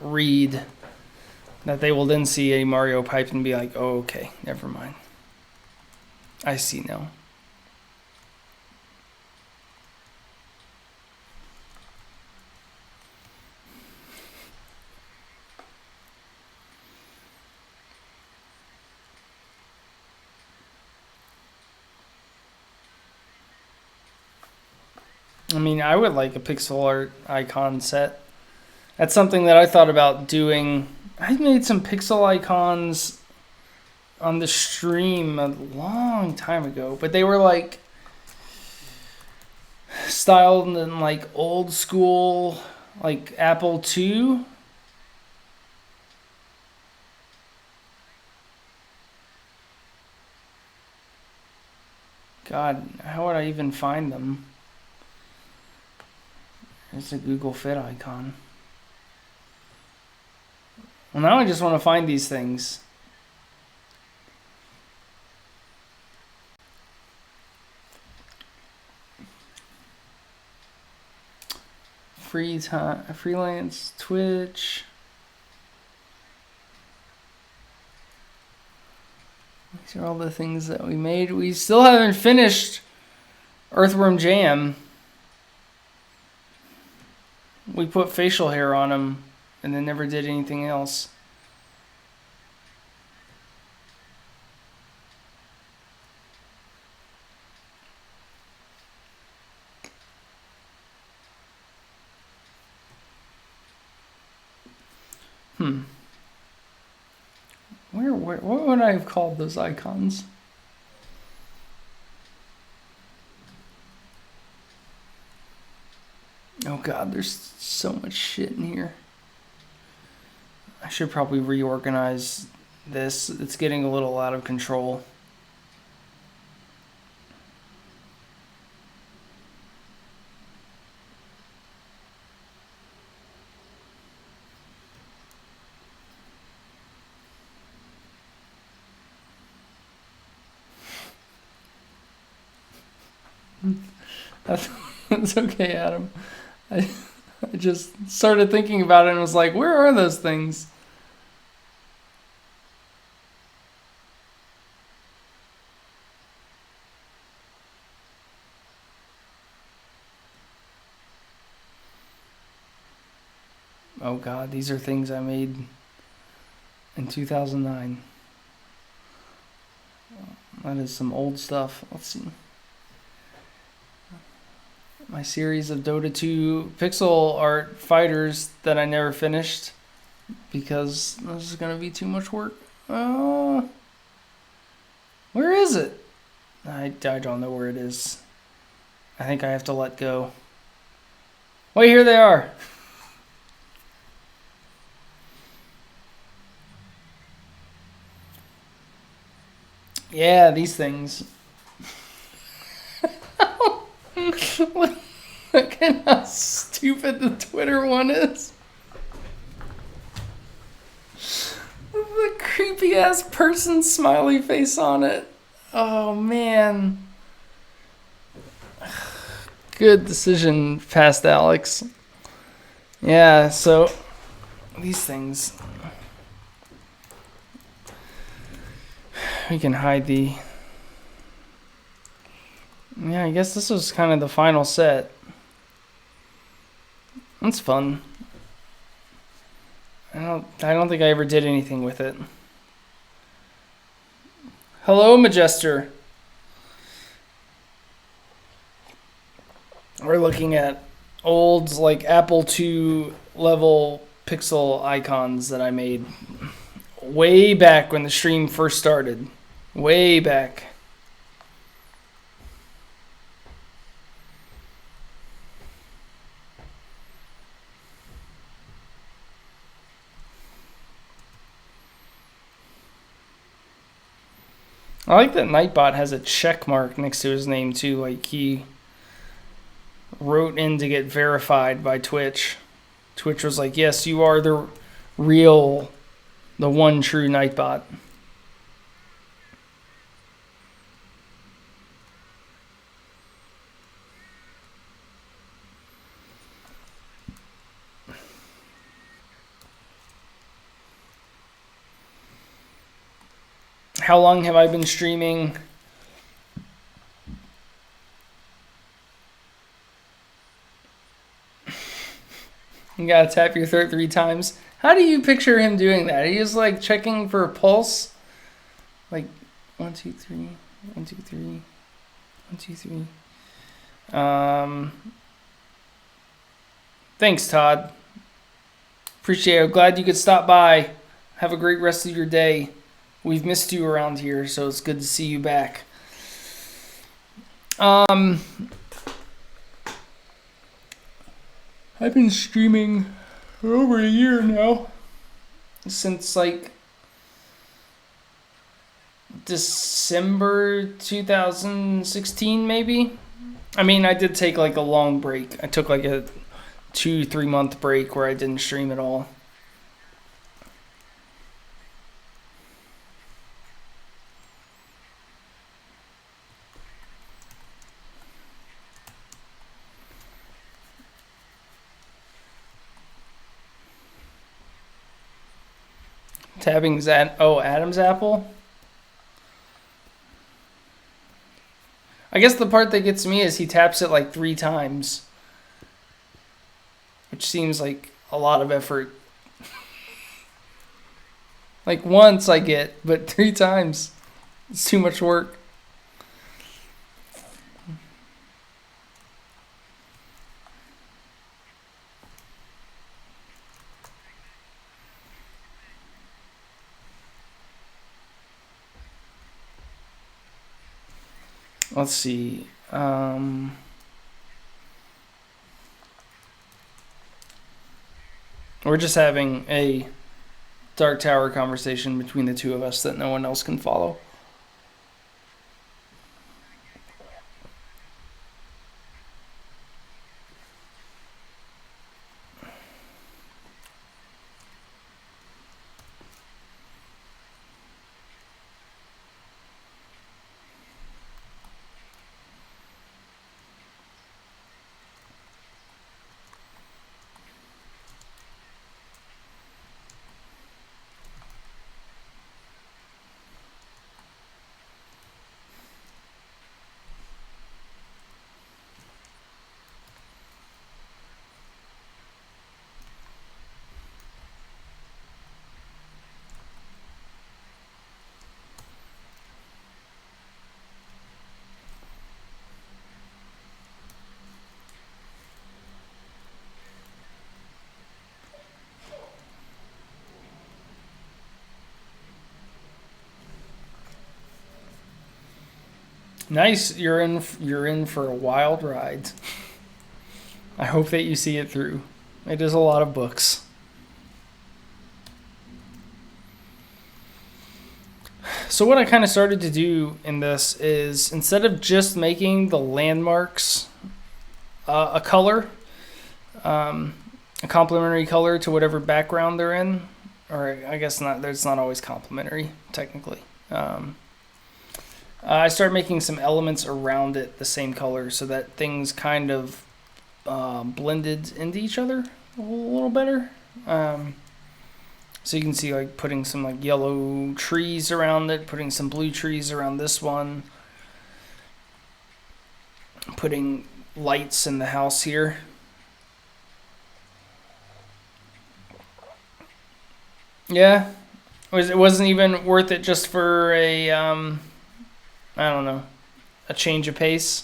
read, that they will then see a Mario pipe and be like, oh, okay, never mind. I see now. I mean, I would like a pixel art icon set. That's something that I thought about doing. I made some pixel icons on the stream a long time ago, but they were like styled in like old school, like Apple II. God, how would I even find them? It's a Google Fit icon. Well, now I just want to find these things. Free time, freelance, Twitch. These are all the things that we made. We still haven't finished Earthworm Jam. We put facial hair on him and then never did anything else. What would I have called those icons? Oh God, there's so much shit in here. I should probably reorganize this. It's getting a little out of control. That's okay, Adam. I just started thinking about it and was like, where are those things? Oh God, these are things I made in 2009. That is some old stuff. Let's see. My series of Dota 2 pixel art fighters that I never finished. because this is going to be too much work. Oh, where is it? I don't know where it is. I think I have to let go. Wait, here they are. Yeah, these things. Look at how stupid the Twitter one is. The creepy ass person smiley face on it. Oh man. Good decision, past Alex. Yeah, so these things. We can hide the. Yeah, I guess this was kind of the final set. That's fun. I don't think I ever did anything with it. Hello, Majester. We're looking at old like Apple II level pixel icons that I made way back when the stream first started. Way back. I like that Nightbot has a check mark next to his name too. Like he wrote in to get verified by Twitch. Twitch was like, yes, you are the one true Nightbot. How long have I been streaming? You gotta tap your throat 3 times. How do you picture him doing that? He's like checking for a pulse. Like 1, 2, 3, 1, 2, 3, 1, 2, 3. Thanks, Todd. Appreciate it. I'm glad you could stop by. Have a great rest of your day. We've missed you around here, so it's good to see you back. I've been streaming for over a year now. Since like December 2016, maybe. I mean, I did take like a long break. I took like a 2-3 month break where I didn't stream at all. Tabbing Adam's apple. I guess the part that gets me is he taps it like 3 times, which seems like a lot of effort. Like once I get, but 3 times, it's too much work. Let's see. We're just having a Dark Tower conversation between the two of us that no one else can follow. Nice. You're in for a wild ride. I hope that you see it through. It is a lot of books. So what I kind of started to do in this is, instead of just making the landmarks a color, a complementary color to whatever background they're in, or I guess not. It's not always complementary technically. I started making some elements around it the same color so that things kind of blended into each other a little better. So you can see, like, putting some like yellow trees around it, putting some blue trees around this one, putting lights in the house here. Yeah, it wasn't even worth it just for a I don't know, a change of pace.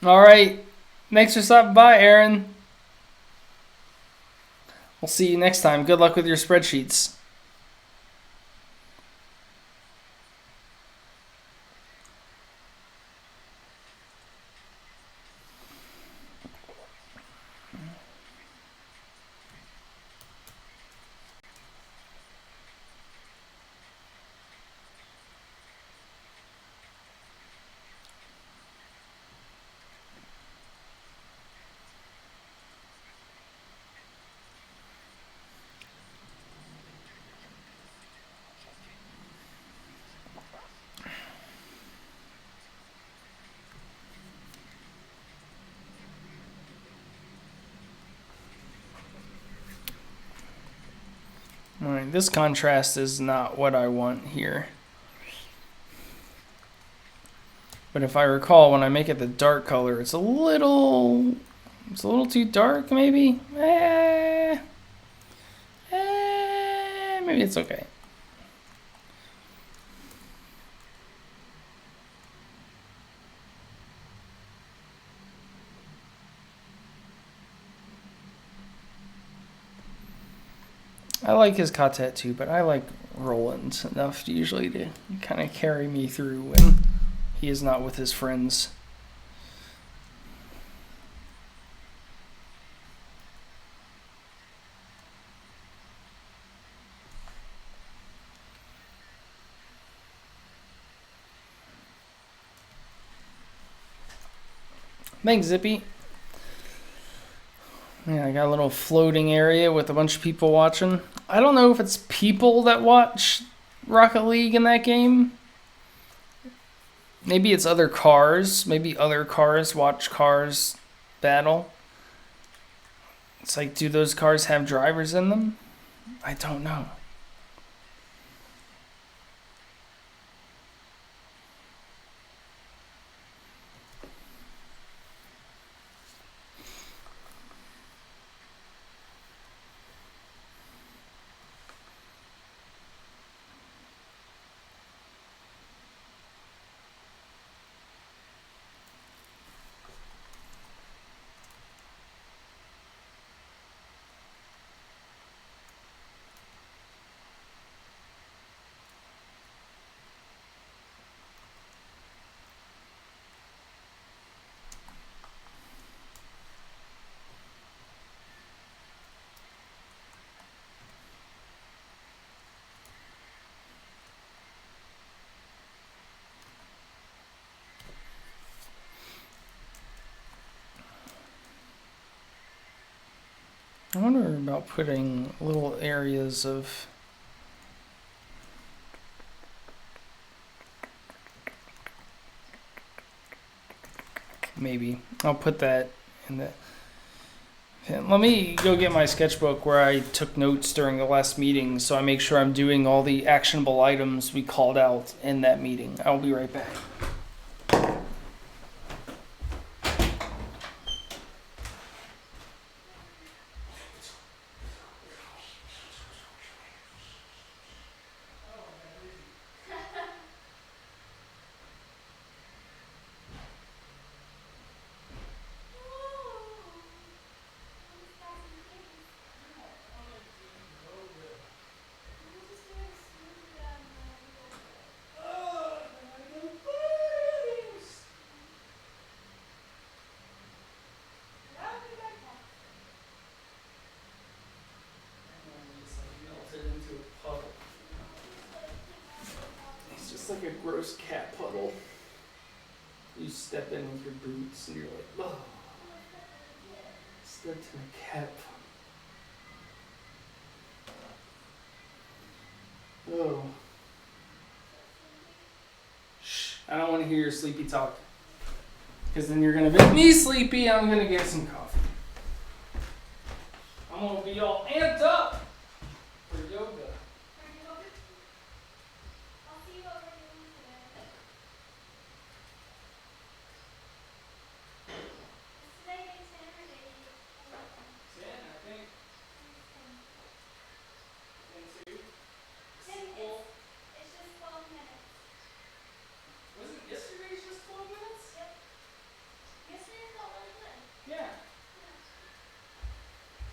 All right. Thanks for stopping by, Aaron. We'll see you next time. Good luck with your spreadsheets. All right, this contrast is not what I want here. But if I recall, when I make it the dark color, it's a little too dark, maybe. Maybe it's okay. I like his Ka tattoo, but I like Roland's enough usually to kind of carry me through when he is not with his friends. Thanks, Zippy. Yeah, I got a little floating area with a bunch of people watching. I don't know if it's people that watch Rocket League in that game. Maybe it's other cars. Maybe other cars watch cars battle. It's like, do those cars have drivers in them? I don't know. I wonder about putting little areas of... Maybe. I'll put that in the Okay, let me go get my sketchbook where I took notes during the last meeting so I make sure I'm doing all the actionable items we called out in that meeting. I'll be right back. Into a puddle. It's just like a gross cat puddle. You step in with your boots and you're like, oh, stepped in a cat puddle. Oh. Shh, I don't want to hear your sleepy talk. Because then you're going to make me sleepy and I'm going to get some coffee. I'm going to be all amped up for yoga.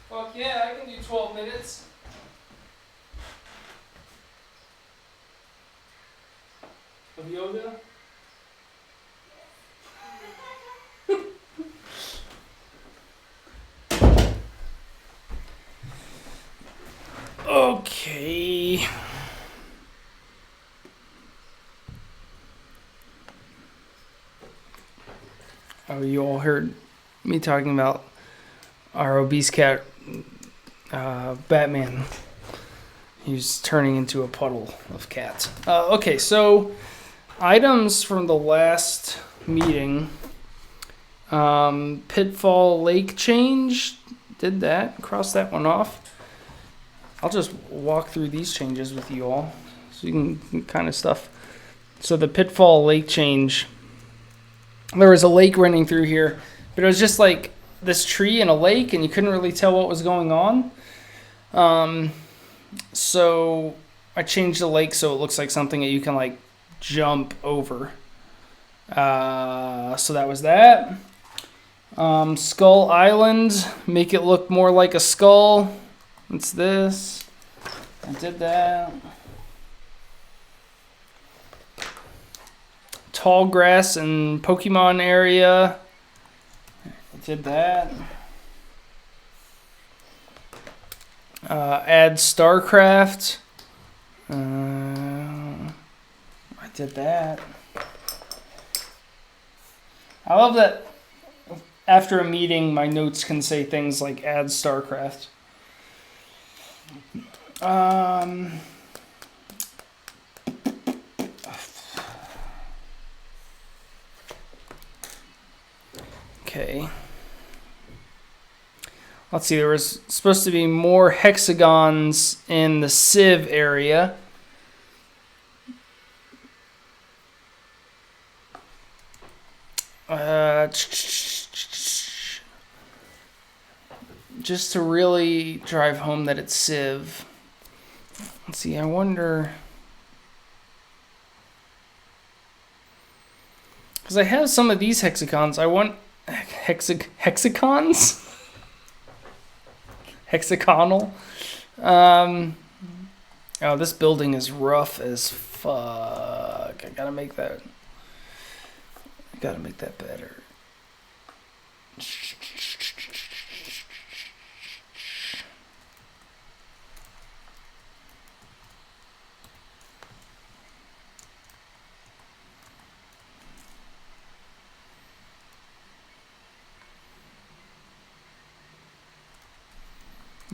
Fuck yeah, I can do 12 minutes. Of yoga? Okay. Oh, you all heard me talking about our obese cat, Batman. He's turning into a puddle of cats. Okay, so items from the last meeting. Pitfall Lake change. Did that. Cross that one off. I'll just walk through these changes with you all so you can kind of stuff. So the Pitfall Lake change. There was a lake running through here, but it was just like this tree and a lake, and you couldn't really tell what was going on. So I changed the lake so it looks like something that you can like jump over. So that was that. Skull Island, make it look more like a skull. It's this. I did that. Tall grass and Pokemon area. I did that. Add StarCraft. I did that. I love that after a meeting, my notes can say things like add StarCraft. Okay. Let's see, there was supposed to be more hexagons in the Civ area. Just to really drive home that it's Civ. Let's see, I wonder... Because I have some of these hexagons. I want... Hexagons? Hexagonal? Oh, this building is rough as fuck. I gotta make that better.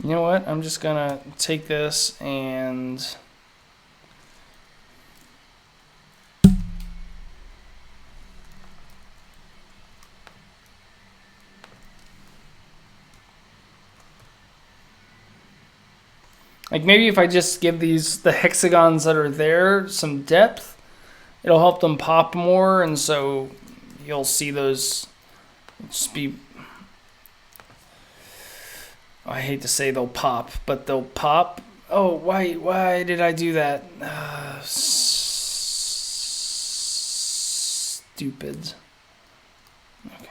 You know what? I'm just gonna take this and Like maybe if I just give the hexagons that are there some depth, it'll help them pop more, and so you'll see those just be. I hate to say they'll pop, but they'll pop. Oh, why did I do that? Stupid. Okay.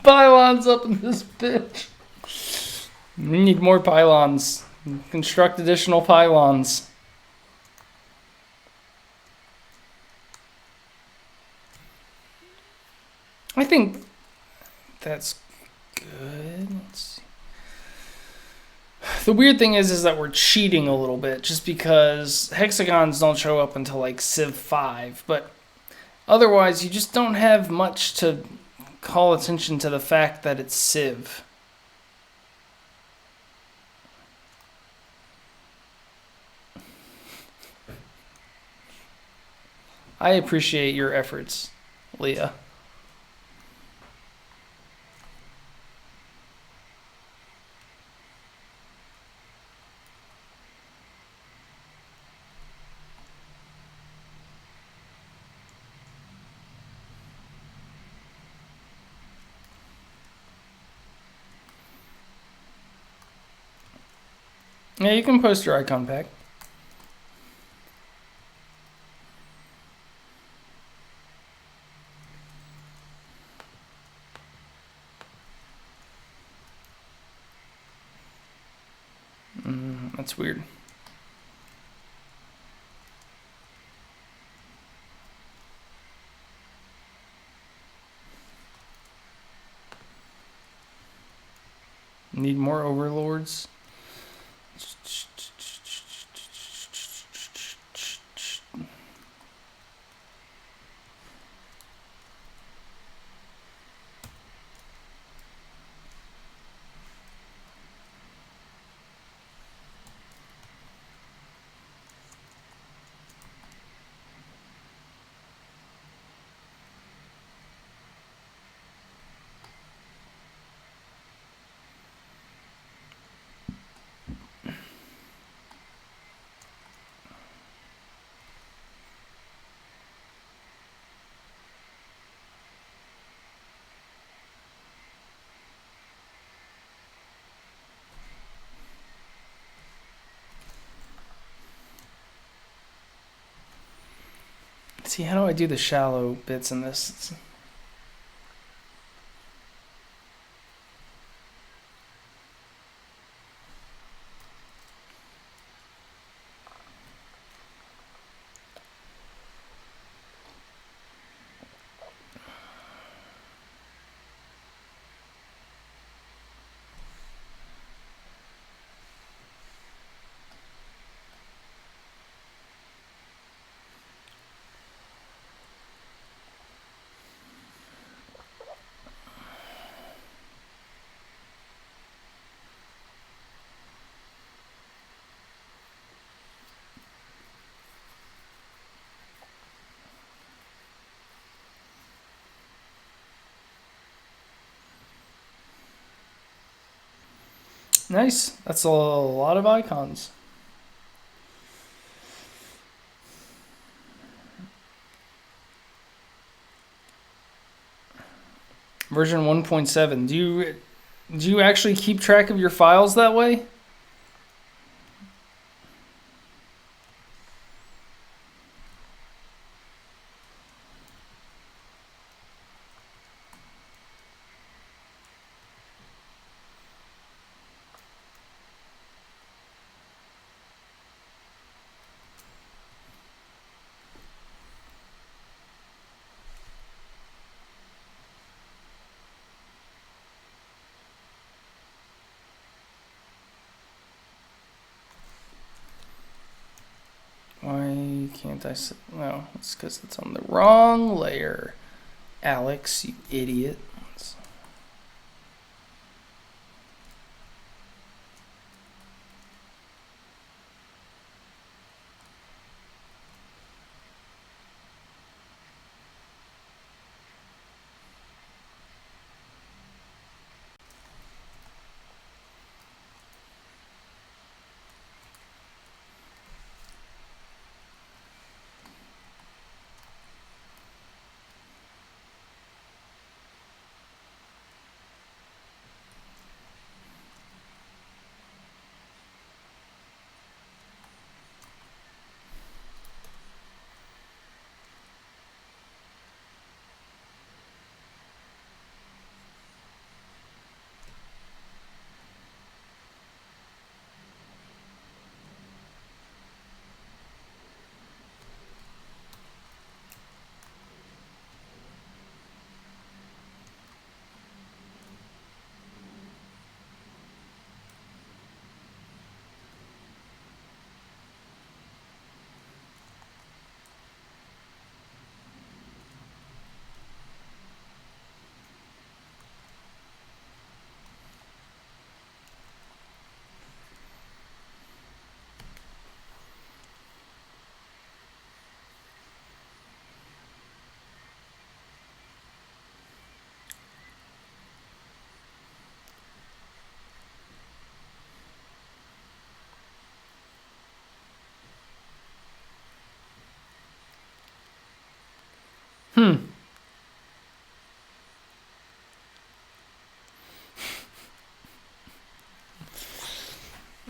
Pylons up in this bitch. We need more pylons. Construct additional pylons. I think that's good. Let's see. The weird thing is that we're cheating a little bit just because hexagons don't show up until like Civ 5, but otherwise you just don't have much to call attention to the fact that it's Civ. I appreciate your efforts, Leah. Yeah, you can post your icon pack. That's weird. Need more overlords. See, how do I do the shallow bits in this? Nice. That's a lot of icons. Version 1.7. Do you actually keep track of your files that way? Why can't I? No, it's because it's on the wrong layer. Alex, you idiot.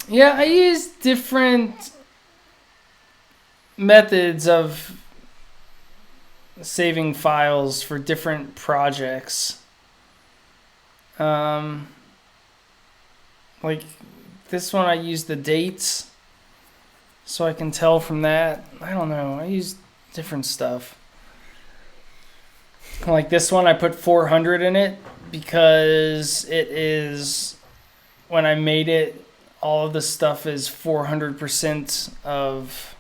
Yeah, I use different methods of saving files for different projects. Like this one, I use the dates so I can tell from that. I don't know. I use different stuff. Like this one, I put 400 in it because it is, when I made it, all of the stuff is 400% of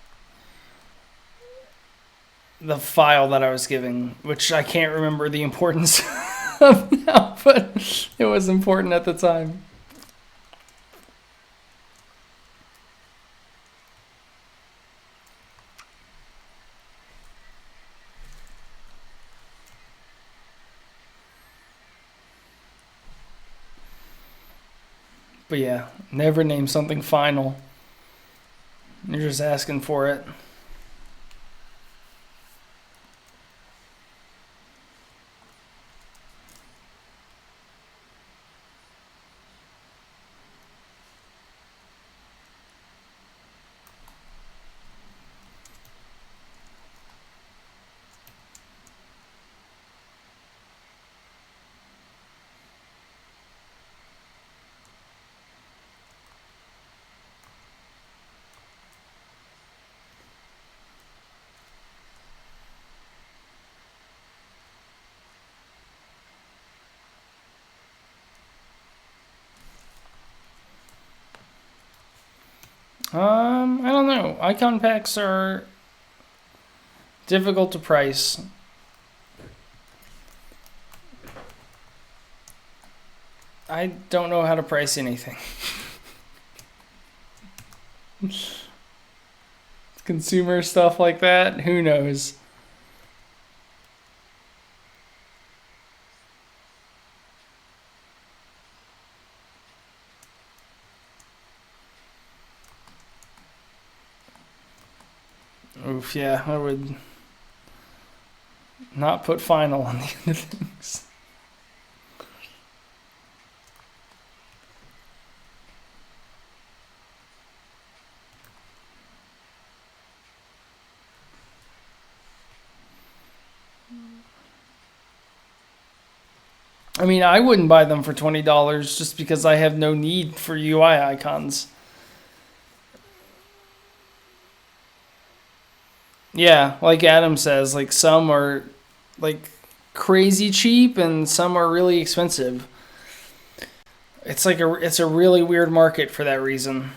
the file that I was giving, which I can't remember the importance of now, but it was important at the time. But yeah, never name something final. You're just asking for it. I don't know. Icon packs are difficult to price. I don't know how to price anything. Consumer stuff like that, who knows? Oof, yeah, I would not put final on the end of things. I mean, I wouldn't buy them for $20 just because I have no need for UI icons. Yeah, like Adam says, like some are like crazy cheap and some are really expensive. It's a really weird market for that reason.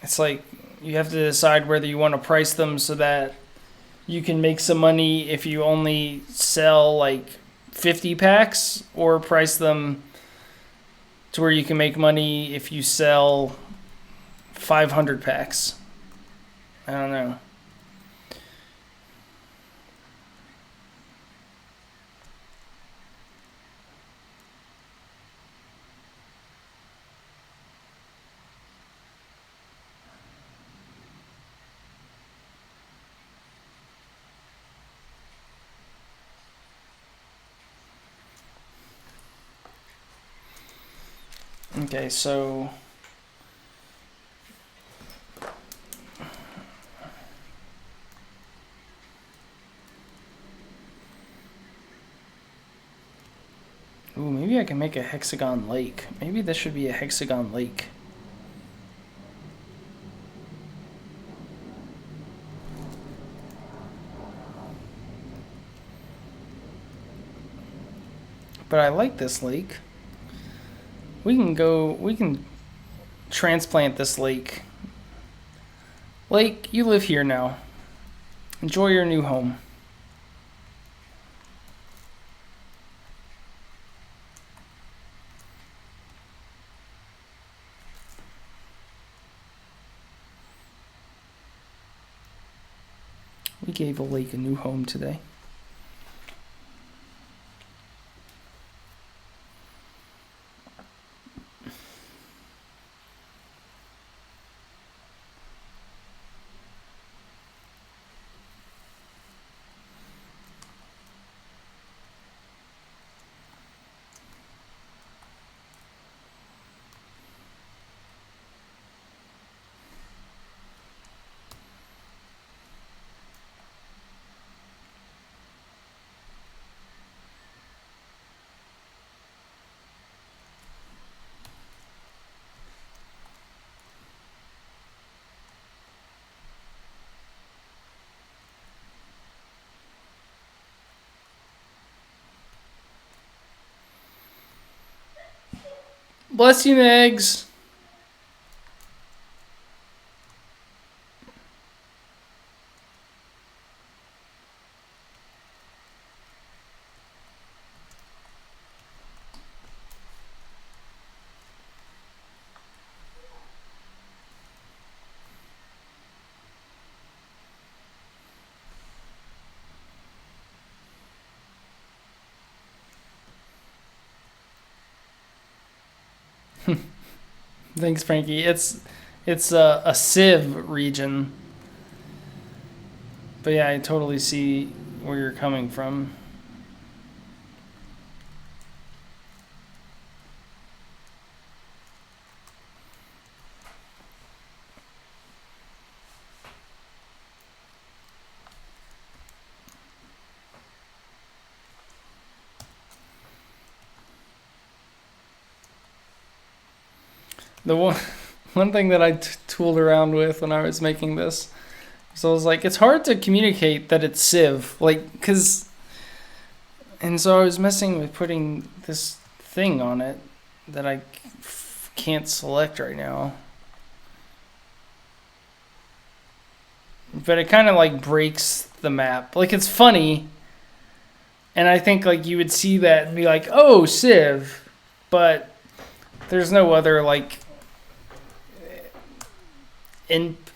it's like you have to decide whether you want to price them so that you can make some money if you only sell like 50 packs, or price them to where you can make money if you sell 500 packs. I don't know. Okay, so ooh, maybe I can make a hexagon lake. Maybe this should be a hexagon lake. But I like this lake. We can transplant this lake. Lake, you live here now. Enjoy your new home. We gave a lake a new home today. Bless you, Megs. Thanks, Frankie. It's a Civ region. But yeah, I totally see where you're coming from. The one thing that I tooled around with when I was making this, so I was like, it's hard to communicate that it's Civ, like, cause, and so I was messing with putting this thing on it that I can't select right now, but it kind of like breaks the map. Like, it's funny, and I think like you would see that and be like, oh, Civ, but there's no other like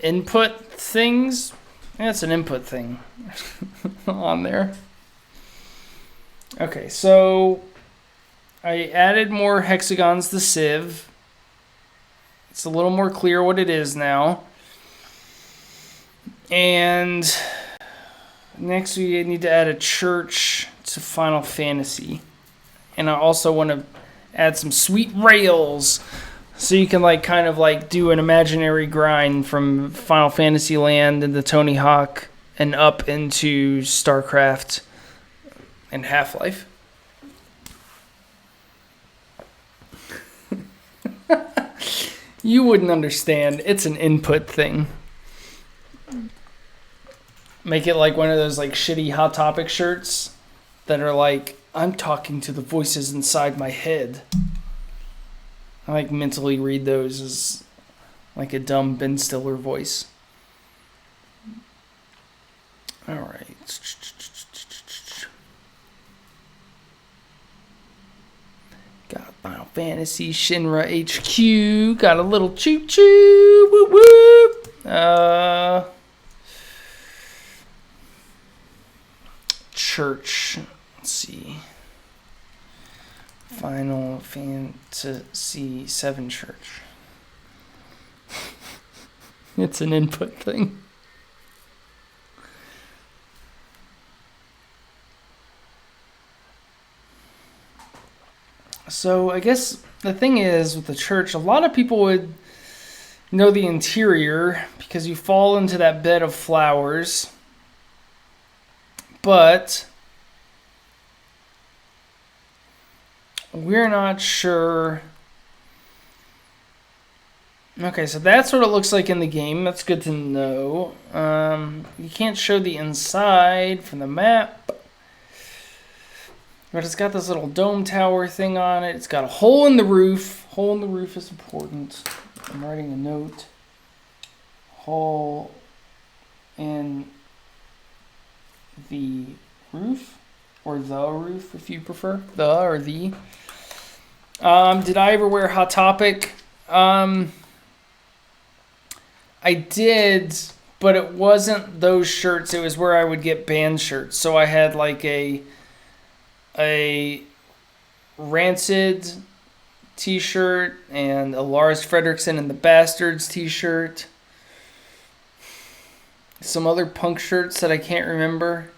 input things. That's an input thing on there. Okay, so I added more hexagons to Civ. It's a little more clear what it is now. And next we need to add a church to Final Fantasy. And I also want to add some sweet rails so you can like kind of like do an imaginary grind from Final Fantasy Land into Tony Hawk and up into StarCraft and Half-Life. You wouldn't understand. It's an input thing. Make it like one of those like shitty Hot Topic shirts that are like, I'm talking to the voices inside my head. I like mentally read those as like a dumb Ben Stiller voice. All right. Got Final Fantasy, Shinra HQ. Got a little choo choo. Whoop whoop. Church. Let's see. Final Fantasy 7 Church. It's an input thing. So I guess the thing is with the church, a lot of people would know the interior because you fall into that bed of flowers. But we're not sure. Okay, so that's what it looks like in the game. That's good to know. You can't show the inside from the map. But it's got this little dome tower thing on it. It's got a hole in the roof. Hole in the roof is important. I'm writing a note. Hole in the roof. Or the roof, if you prefer. The or the. Did I ever wear Hot Topic? I did, but it wasn't those shirts. It was where I would get band shirts. So I had like a Rancid t-shirt and a Lars Fredriksson and the Bastards t-shirt. Some other punk shirts that I can't remember.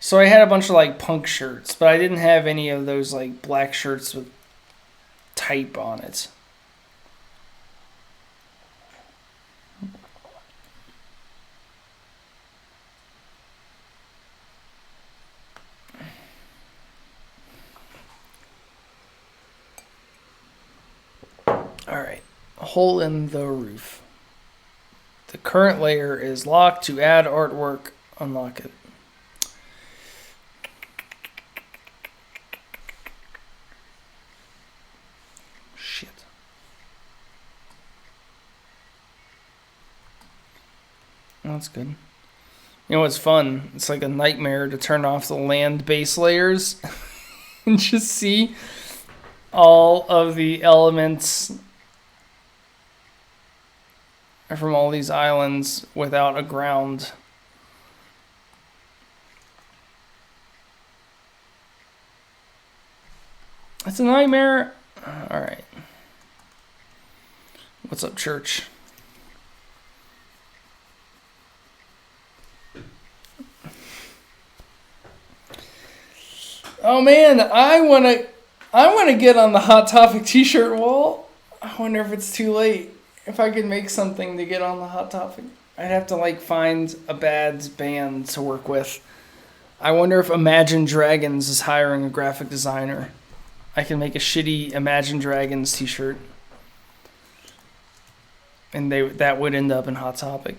So I had a bunch of like punk shirts, but I didn't have any of those like black shirts with type on it. Alright, a hole in the roof. The current layer is locked. To add artwork, unlock it. Shit. Well, that's good. You know what's fun? It's like a nightmare to turn off the land base layers and just see all of the elements from all these islands without a ground. It's a nightmare. All right. What's up, church? Oh man, I wanna get on the Hot Topic t-shirt wall. I wonder if it's too late. If I could make something to get on the Hot Topic, I'd have to like find a bad band to work with. I wonder if Imagine Dragons is hiring a graphic designer. I can make a shitty Imagine Dragons t-shirt, and that would end up in Hot Topic.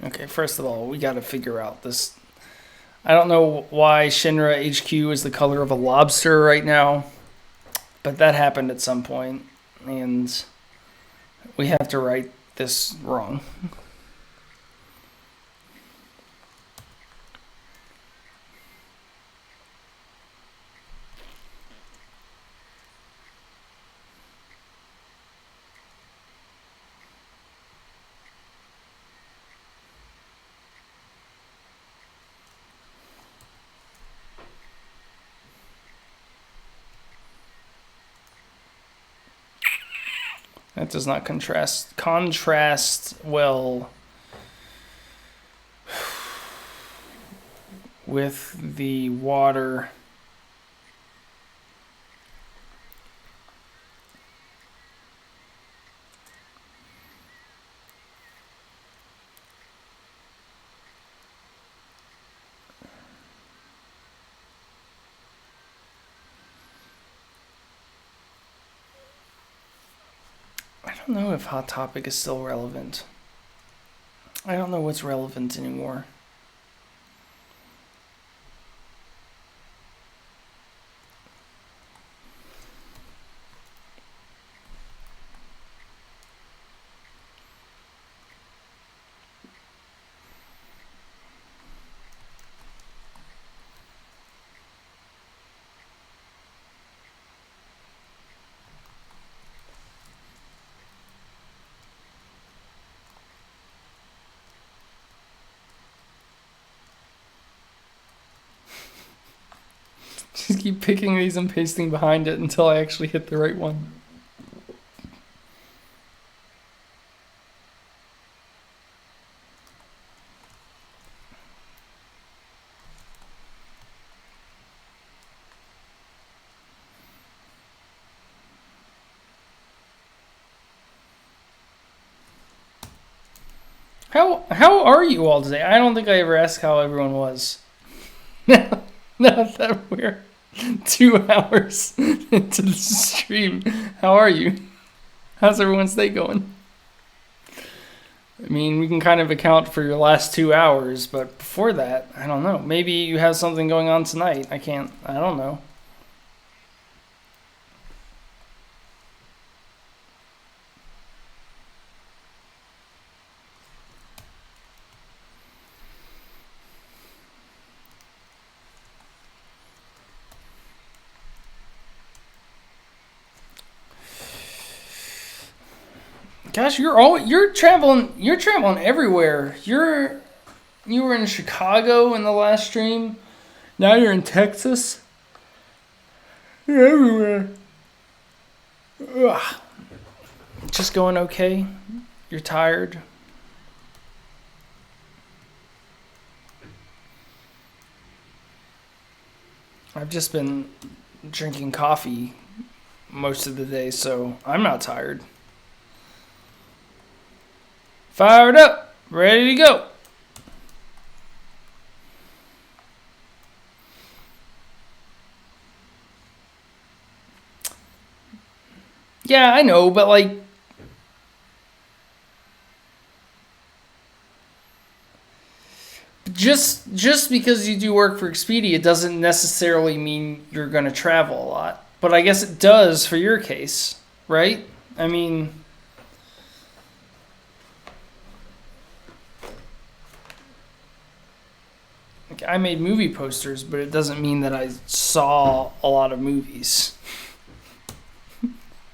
Okay, first of all, we got to figure out this. I don't know why Shinra HQ is the color of a lobster right now, but that happened at some point, and we have to write this wrong. That does not contrast well with the water. I don't know if Hot Topic is still relevant. I don't know what's relevant anymore. keep picking these and pasting behind it until I actually hit the right one. How are you all today? I don't think I ever asked how everyone was. Now that we're 2 hours into the stream, how are you? How's everyone's day going? I mean, we can kind of account for your last 2 hours, but before that, I don't know. Maybe you have something going on tonight. I don't know. Gosh, you're traveling everywhere. You were in Chicago in the last stream. Now you're in Texas. You're everywhere. Ugh. Just going okay. You're tired. I've just been drinking coffee most of the day, so I'm not tired. Fired up, ready to go. Yeah, I know, but like, just because you do work for Expedia doesn't necessarily mean you're going to travel a lot. But I guess it does for your case, right? I mean, I made movie posters, but it doesn't mean that I saw a lot of movies.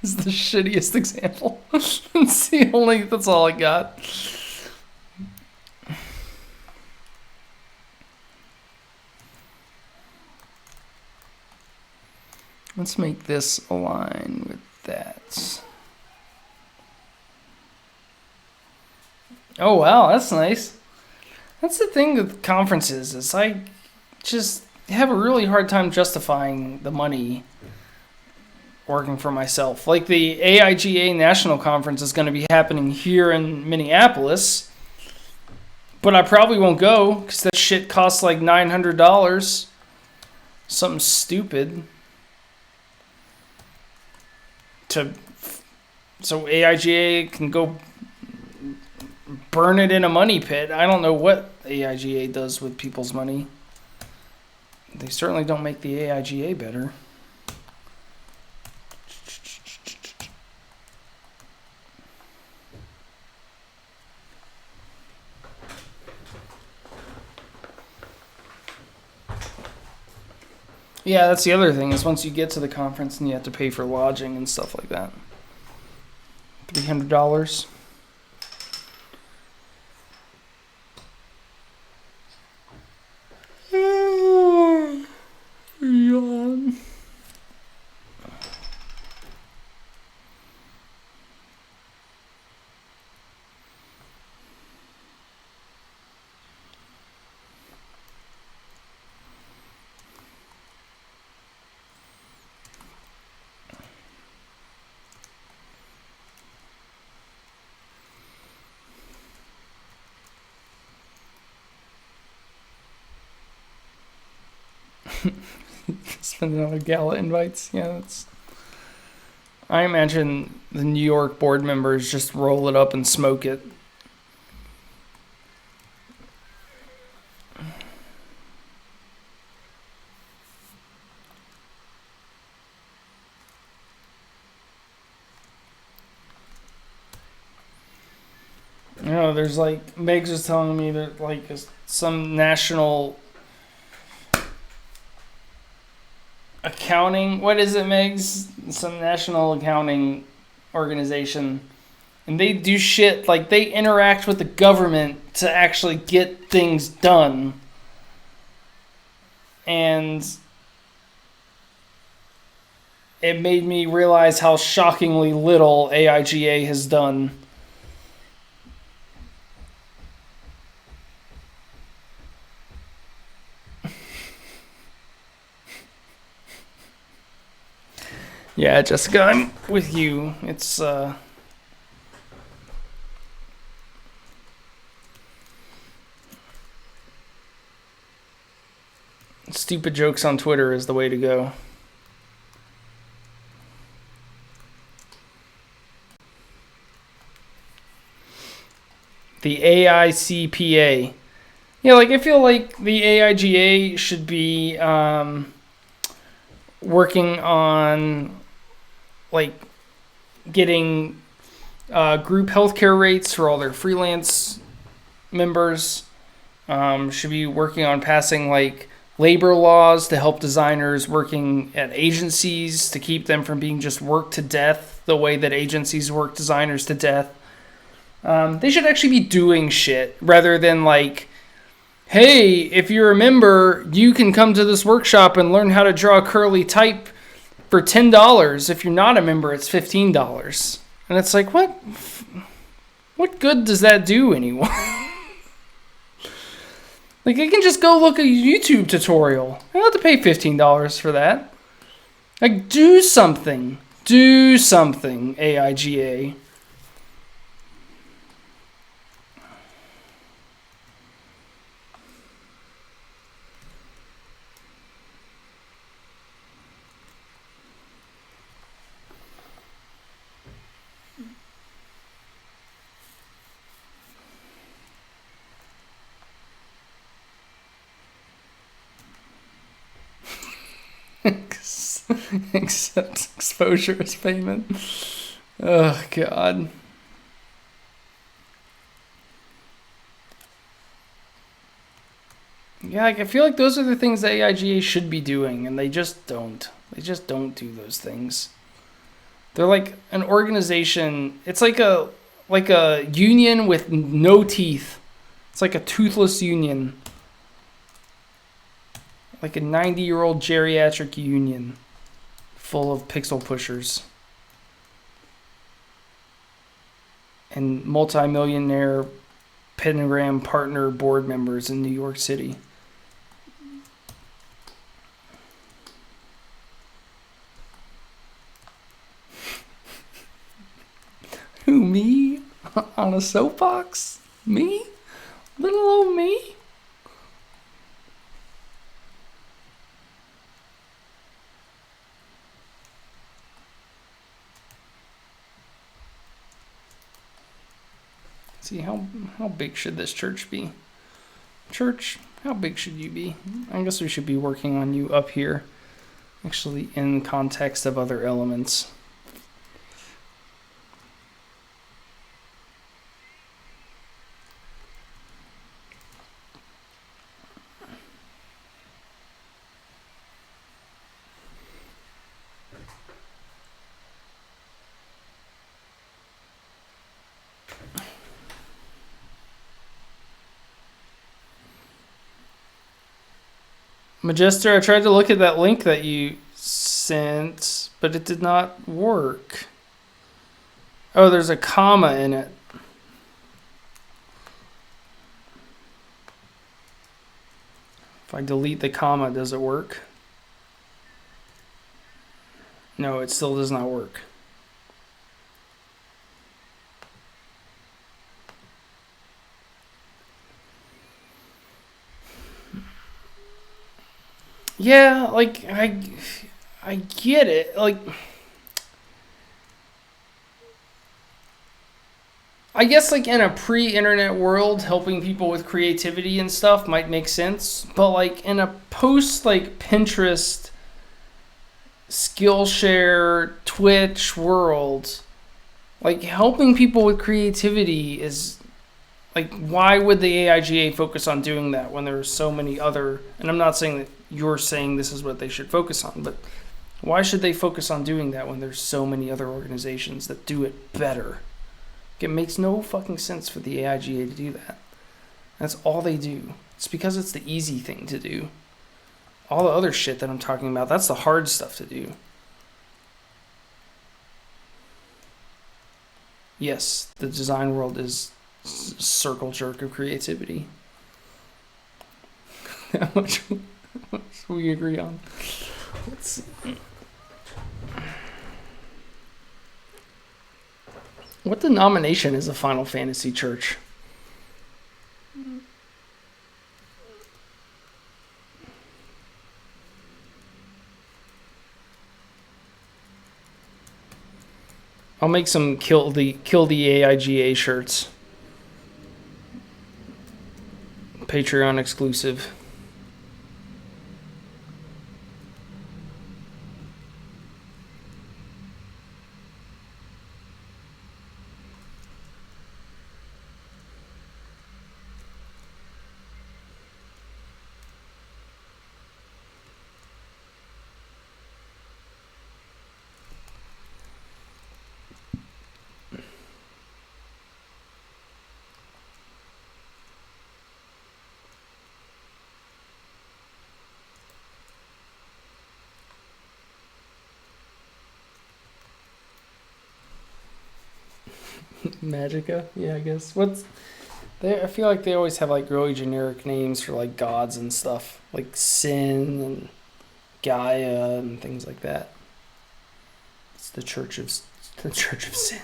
It's the shittiest example. That's all I got. Let's make this align with that. Oh wow, that's nice. That's the thing with conferences, is I just have a really hard time justifying the money working for myself. Like the AIGA National Conference is going to be happening here in Minneapolis, but I probably won't go because that shit costs like $900. Something stupid. So AIGA can go burn it in a money pit. I don't know what AIGA does with people's money. They certainly don't make the AIGA better. Yeah, that's the other thing, is once you get to the conference and you have to pay for lodging and stuff like that. $300. Yawn. Spend another gala invites. Yeah, that's. I imagine the New York board members just roll it up and smoke it. You know, there's like, Megs was telling me that like some national accounting, what is it, Megs? Some national accounting organization. And they do shit, like they interact with the government to actually get things done. And it made me realize how shockingly little AIGA has done. Yeah, Jessica, I'm with you. It's stupid jokes on Twitter is the way to go. The AICPA. Yeah, like I feel like the AIGA should be working on like getting group healthcare rates for all their freelance members. Should be working on passing like labor laws to help designers working at agencies to keep them from being just worked to death the way that agencies work designers to death. They should actually be doing shit rather than like, hey, if you're a member, you can come to this workshop and learn how to draw a curly type for $10. If you're not a member, it's $15. And it's like, what good does that do anyone? Like, I can just go look at a YouTube tutorial. I don't have to pay $15 for that. Like, do something. Do something, AIGA. Accept exposure as payment. Oh, God. Yeah, I feel like those are the things that AIGA should be doing, and they just don't. They just don't do those things. They're like an organization. It's like a union with no teeth. It's like a toothless union. Like a 90-year-old geriatric union full of pixel pushers and multimillionaire Pentagram partner board members in New York City. Who, me? On a soapbox? Me? Little old me? See, how big should this church be? Church, how big should you be? I guess we should be working on you up here. Actually, in context of other elements. Magister, I tried to look at that link that you sent, but it did not work. Oh, there's a comma in it. If I delete the comma, does it work? No, it still does not work. Yeah, like I get it. Like I guess like in a pre-internet world, helping people with creativity and stuff might make sense, but like in a post like Pinterest, Skillshare, Twitch world, like helping people with creativity is like, why would the AIGA focus on doing that when there are so many other, and I'm not saying that you're saying this is what they should focus on, but why should they focus on doing that when there's so many other organizations that do it better? It makes no fucking sense for the AIGA to do that. That's all they do. It's because it's the easy thing to do. All the other shit that I'm talking about, that's the hard stuff to do. Yes, the design world is circle jerk of creativity. How much we agree on. Let's see. What denomination is a Final Fantasy church? I'll make some kill the AIGA shirts. Patreon exclusive. Magica, yeah, I guess. I feel like they always have like really generic names for like gods and stuff, like Sin and Gaia and things like that. It's the Church of Sin.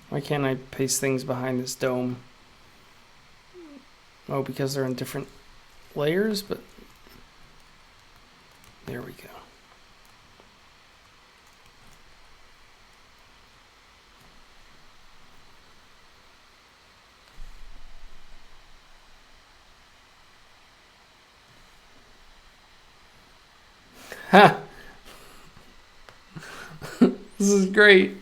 Why can't I paste things behind this dome? Oh, because they're in different layers, but there we go. Ha! This is great.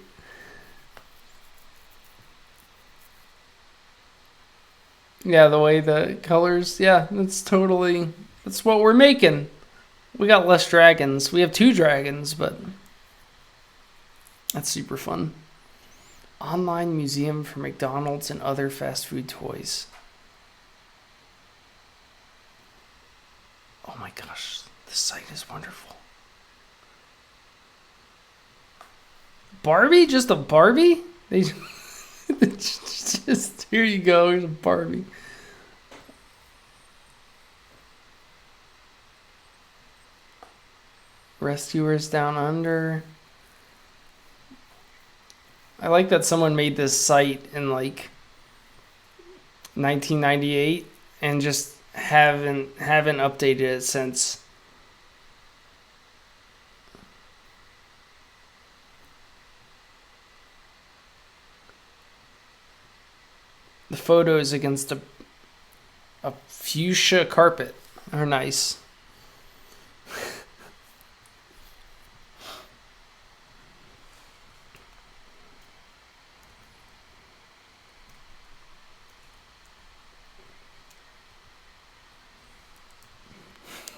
Yeah, the way the colors, yeah, that's what we're making. We got less dragons. We have 2 dragons, but that's super fun. Online museum for McDonald's and other fast food toys. Oh my gosh, this site is wonderful. Barbie? Just a Barbie? They just here you go. Here's a Barbie. Rescuers Down Under. I like that someone made this site in like 1998 and just haven't updated it since. The photos against a fuchsia carpet are nice.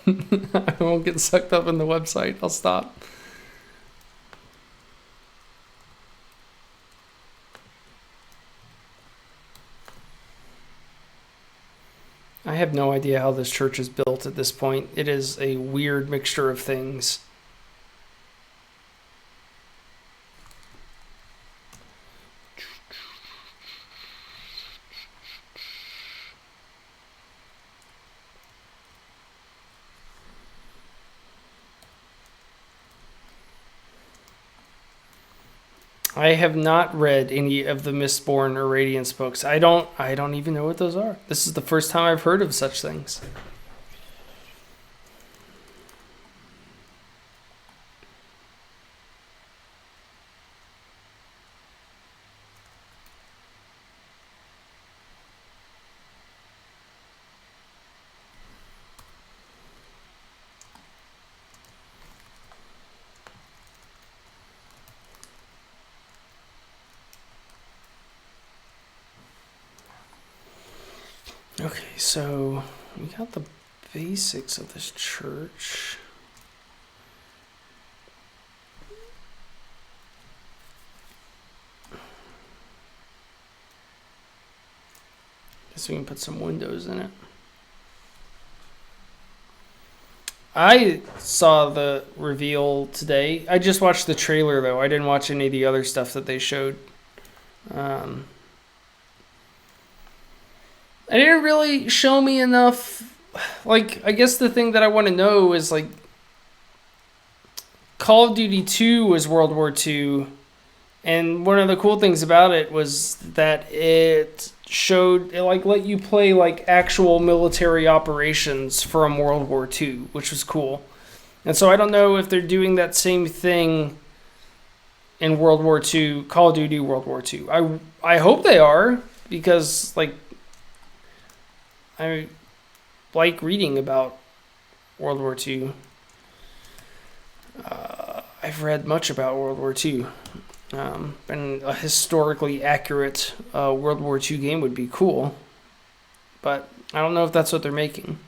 I won't get sucked up in the website. I'll stop. I have no idea how this church is built at this point. It is a weird mixture of things. I have not read any of the Mistborn or Radiance books. I don't even know what those are. This is the first time I've heard of such things. Okay, so we got the basics of this church. Guess we can put some windows in it. I saw the reveal today. I just watched the trailer though. I didn't watch any of the other stuff that they showed. It didn't really show me enough. Like, I guess the thing that I want to know is like, Call of Duty 2 was World War II, and one of the cool things about it was that it showed, it like let you play like actual military operations from World War II, which was cool. And so I don't know if they're doing that same thing in World War II, Call of Duty World War II. I hope they are, because like I like reading about World War II. I've read much about World War II. And a historically accurate World War II game would be cool. But I don't know if that's what they're making.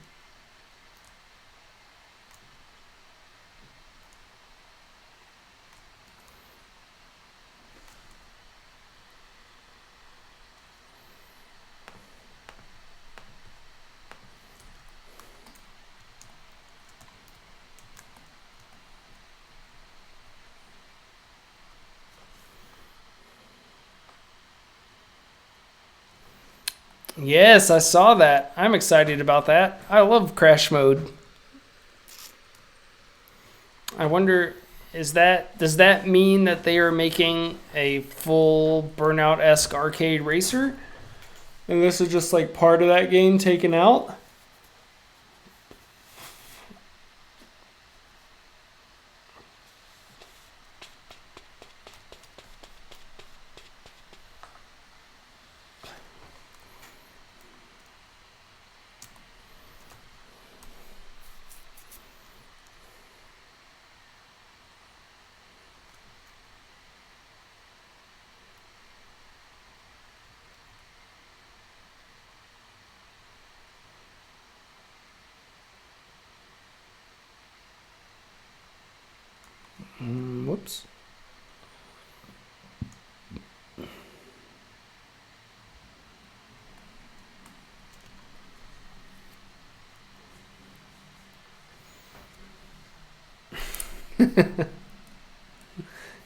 Yes, I saw that. I'm excited about that. I love Crash Mode. I wonder, does that mean that they are making a full Burnout-esque arcade racer? And this is just like part of that game taken out? Whoops. Yeah,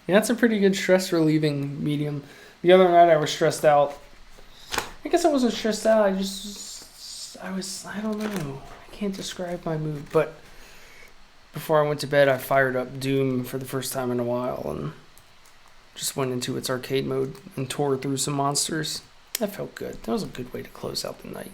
that's a pretty good stress relieving medium. The other night I was stressed out. I guess I wasn't stressed out. I don't know. I can't describe my mood. But before I went to bed, I fired up Doom for the first time in a while and just went into its arcade mode and tore through some monsters. That felt good. That was a good way to close out the night.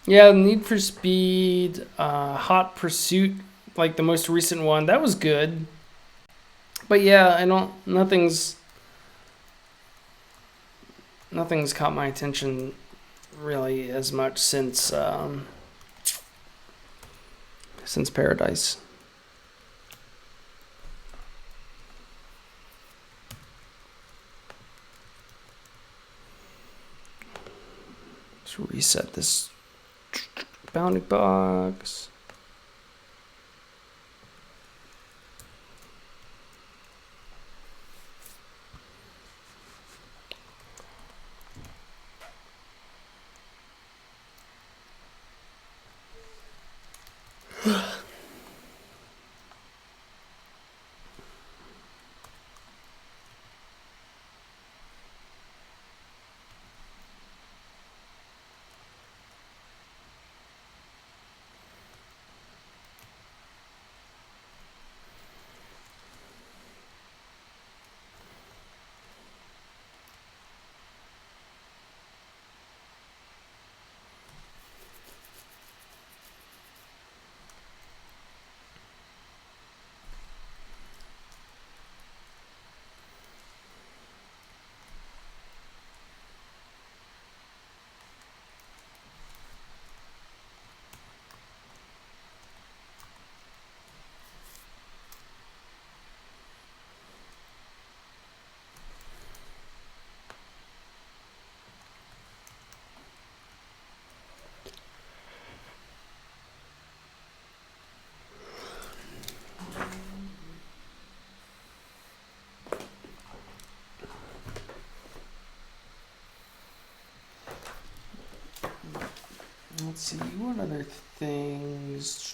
Yeah, Need for Speed, Hot Pursuit, like the most recent one, that was good. But yeah, nothing's caught my attention really as much since Paradise. Let's reset this bounty box. see, what other things?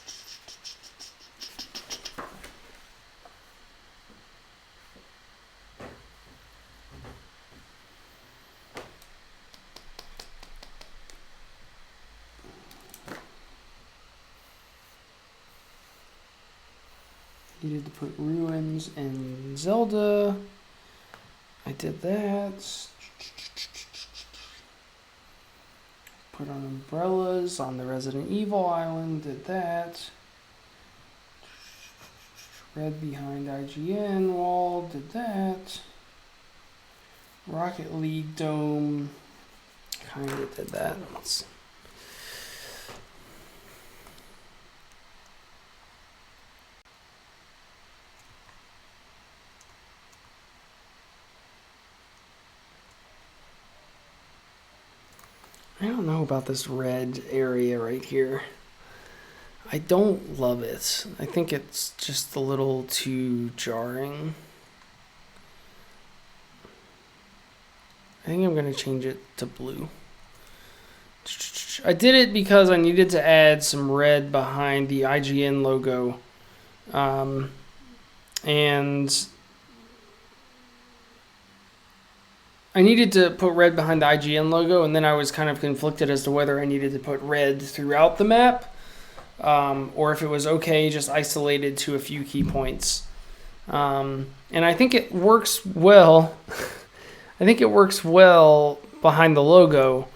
Needed to put ruins in Zelda. I did that. Put on umbrellas on the Resident Evil island. Did that. Red behind IGN wall. Did that. Rocket League dome. Kind of did that. I don't know about this red area right here. I don't love it. I think it's just a little too jarring. I think I'm going to change it to blue. I did it because I needed to add some red behind the IGN logo. And I needed to put red behind the IGN logo, and then I was kind of conflicted as to whether I needed to put red throughout the map, or if it was okay just isolated to a few key points. And I think it works well. I think it works well behind the logo,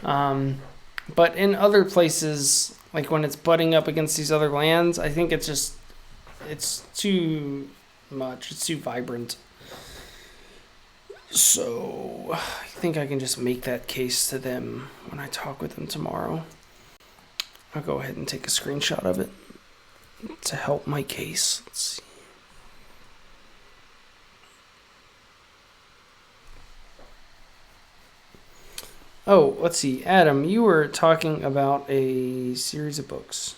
but in other places, like when it's butting up against these other lands, I think it's too much. It's too vibrant. So I think I can just make that case to them when I talk with them tomorrow. I'll go ahead and take a screenshot of it to help my case. Let's see. Oh, let's see. Adam, you were talking about a series of books.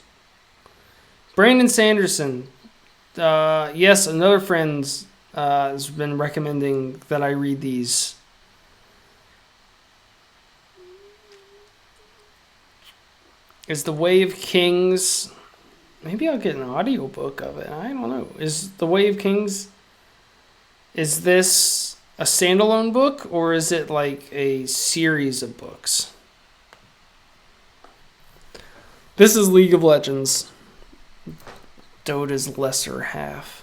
Brandon Sanderson. Yes, another friend's has been recommending that I read these. Is The Way of Kings... Maybe I'll get an audiobook of it. I don't know. Is The Way of Kings... Is this a standalone book, or is it like a series of books? This is League of Legends. Dota's lesser half.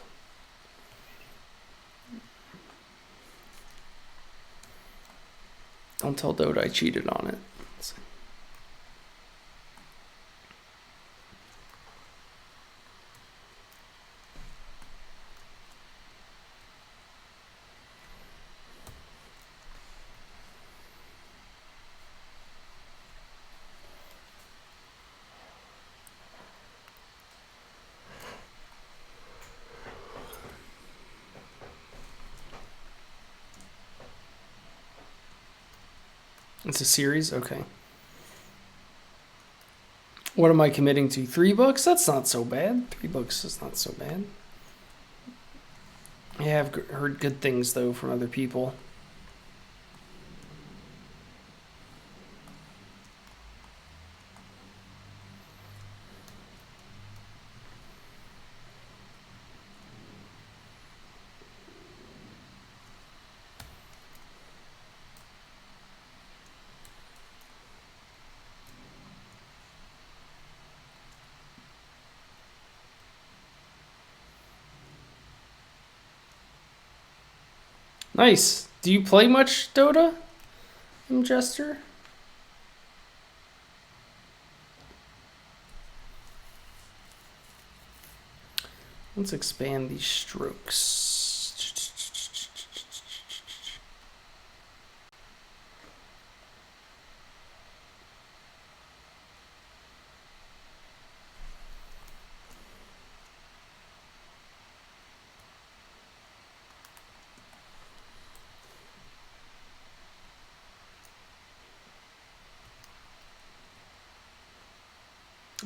Don't tell Dota I cheated on it. It's a series? Okay. What am I committing to? 3 books? That's not so bad. 3 books is not so bad. I have heard good things, though, from other people. Nice. Do you play much Dota, Jester? Let's expand these strokes.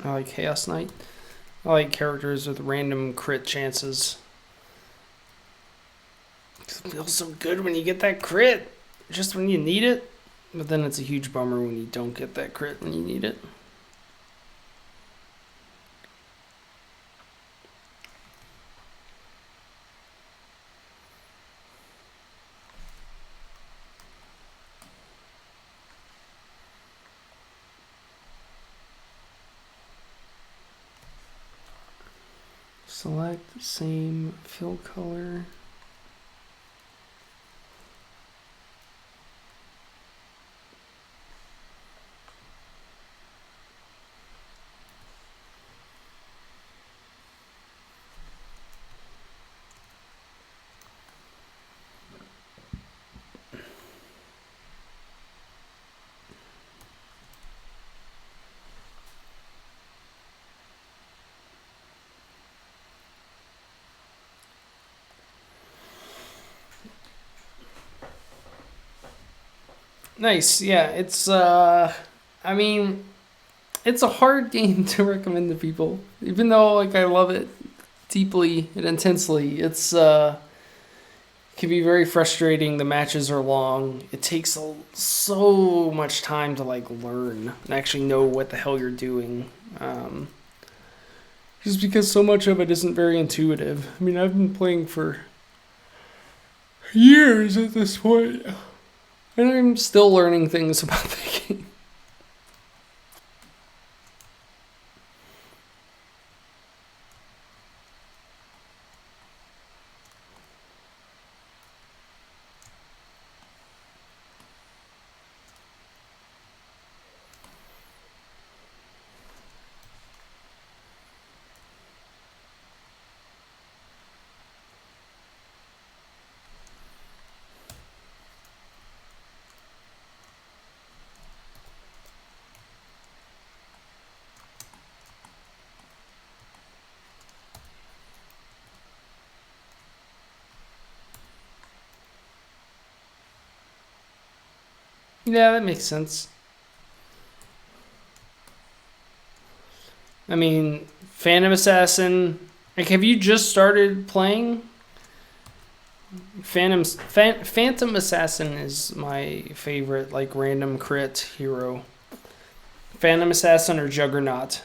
I like Chaos Knight. I like characters with random crit chances. It feels so good when you get that crit, just when you need it. But then it's a huge bummer when you don't get that crit when you need it. Select same fill color. Nice. Yeah, it's I mean, it's a hard game to recommend to people. Even though like I love it deeply and intensely, it's can be very frustrating. The matches are long. It takes so much time to like learn and actually know what the hell you're doing. Just because so much of it isn't very intuitive. I mean, I've been playing for years at this point, and I'm still learning things about the game. Yeah, that makes sense. I mean, Phantom Assassin. Like, have you just started playing? Phantom Assassin is my favorite, like, random crit hero. Phantom Assassin or Juggernaut.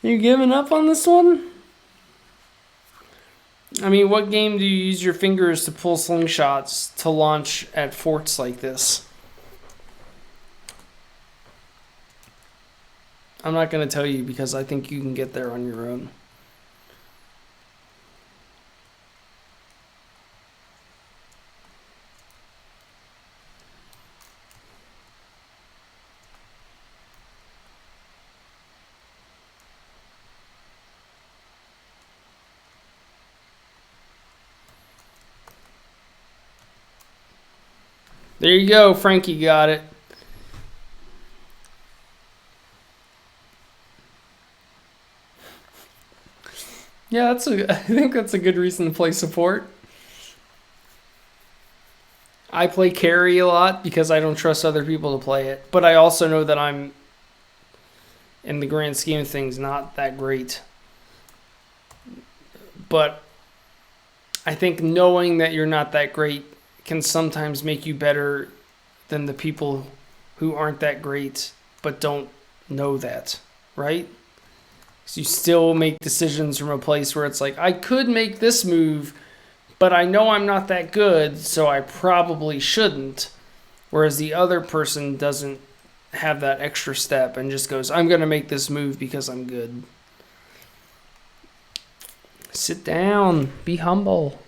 You giving up on this one? I mean, what game do you use your fingers to pull slingshots to launch at forts like this? I'm not going to tell you because I think you can get there on your own. There you go, Frankie got it. Yeah, I think that's a good reason to play support. I play carry a lot because I don't trust other people to play it, but I also know that I'm, in the grand scheme of things, not that great. But I think knowing that you're not that great can sometimes make you better than the people who aren't that great but don't know that, right? Because you still make decisions from a place where it's like, I could make this move, but I know I'm not that good, so I probably shouldn't. Whereas the other person doesn't have that extra step and just goes, I'm going to make this move because I'm good. Sit down. Be humble.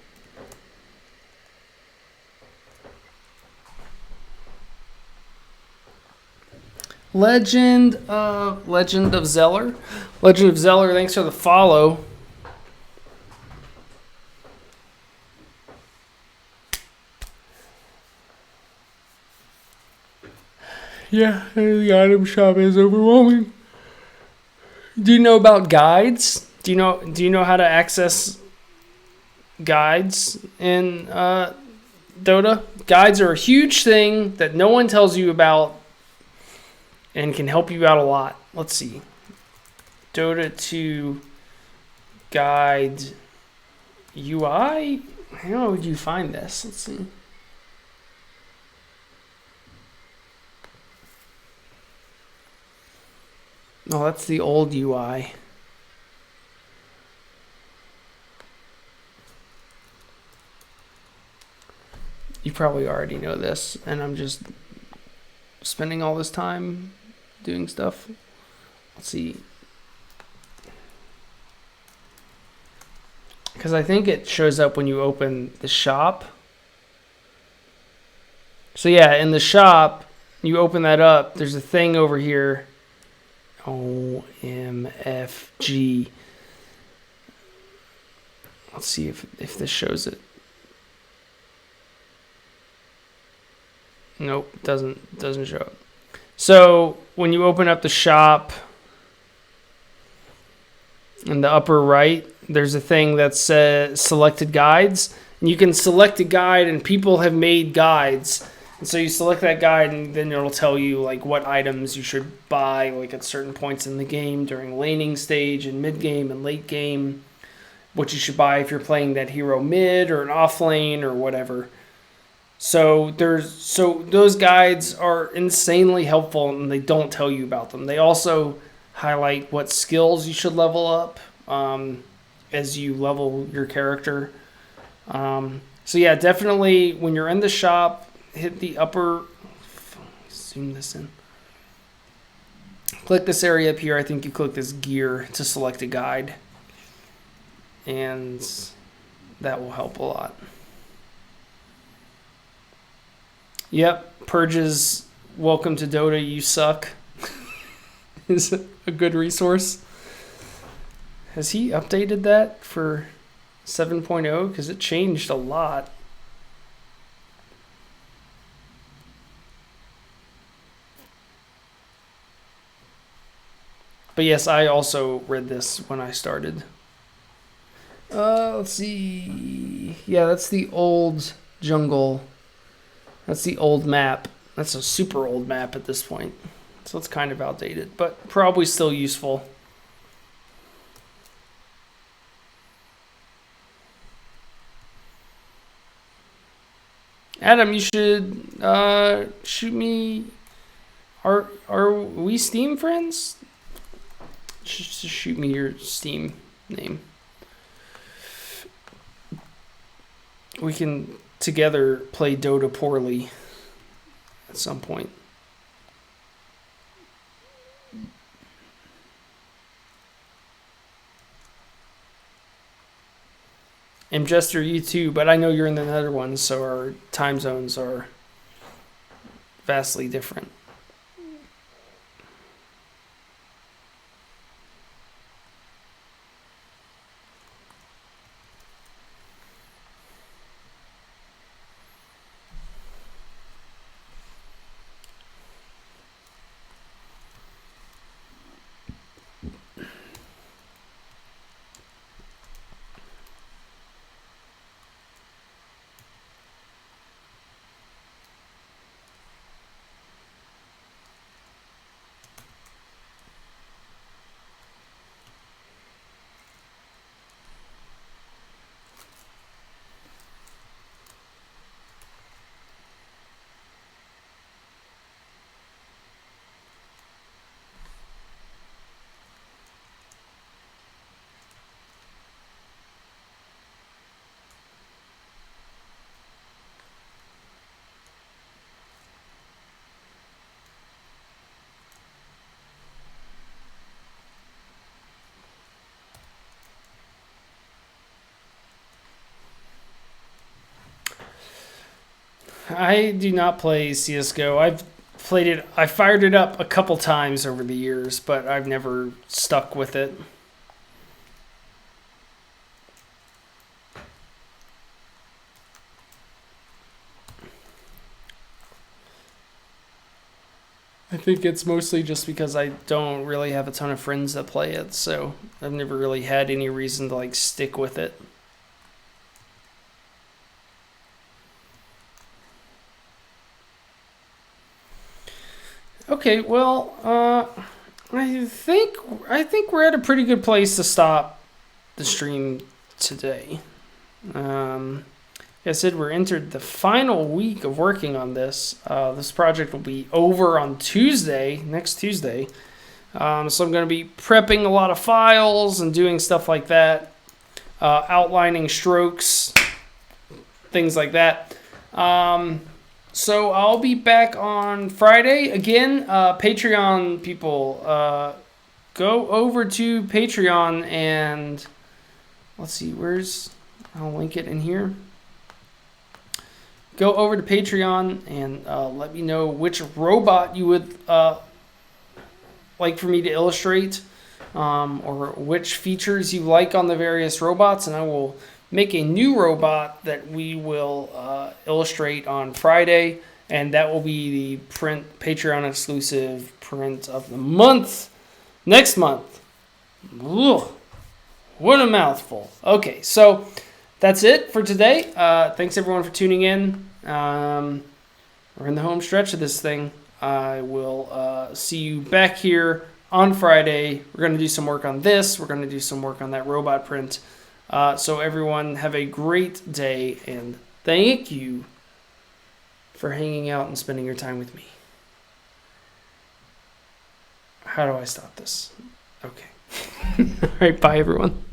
Legend of Zeller. Legend of Zeller, thanks for the follow. Yeah, the item shop is overwhelming. Do you know about guides? Do you know how to access guides in Dota? Guides are a huge thing that no one tells you about and can help you out a lot. Let's see. Dota 2 guide UI? How would you find this? Let's see. No, that's the old UI. You probably already know this, and I'm just spending all this time doing stuff. Let's see. Because I think it shows up when you open the shop. So yeah, in the shop, you open that up, there's a thing over here. OMFG. Let's see if this shows it. Nope, doesn't show up. So when you open up the shop, in the upper right, there's a thing that says selected guides. And you can select a guide, and people have made guides. And so you select that guide, and then it'll tell you like what items you should buy, like at certain points in the game, during laning stage and mid game and late game. What you should buy if you're playing that hero mid or an off lane or whatever. So those guides are insanely helpful, and they don't tell you about them. They also highlight what skills you should level up as you level your character. So yeah, definitely when you're in the shop, hit the upper. Zoom this in. Click this area up here. I think you click this gear to select a guide, and that will help a lot. Yep, Purge's Welcome to Dota, You Suck is a good resource. Has he updated that for 7.0? Because it changed a lot. But yes, I also read this when I started. Let's see. Yeah, that's the old jungle. That's the old map. That's a super old map at this point. So it's kind of outdated, but probably still useful. Adam, you should shoot me. Are we Steam friends? Just shoot me your Steam name. We can together play Dota poorly at some point. And Jester, you too, but I know you're in the Netherlands, so our time zones are vastly different. I do not play CSGO. I've played it. I fired it up a couple times over the years, but I've never stuck with it. I think it's mostly just because I don't really have a ton of friends that play it, so I've never really had any reason to like stick with it. Okay, well, I think we're at a pretty good place to stop the stream today. Like I said, we're entered the final week of working on this. This project will be over on Tuesday, next Tuesday. So I'm going to be prepping a lot of files and doing stuff like that, outlining strokes, things like that. So I'll be back on Friday again. Patreon people, go over to Patreon and let's see, I'll link it in here. Go over to Patreon and let me know which robot you would like for me to illustrate, or which features you like on the various robots, and I will make a new robot that we will illustrate on Friday, and that will be the Patreon exclusive print of the month next month. Ugh, what a mouthful. Okay, so that's it for today. Thanks everyone for tuning in. We're in the home stretch of this thing. I will see you back here on Friday. We're going to do some work on this. We're going to do some work on that robot print. So everyone have a great day, and thank you for hanging out and spending your time with me. How do I stop this? Okay. All right, bye everyone.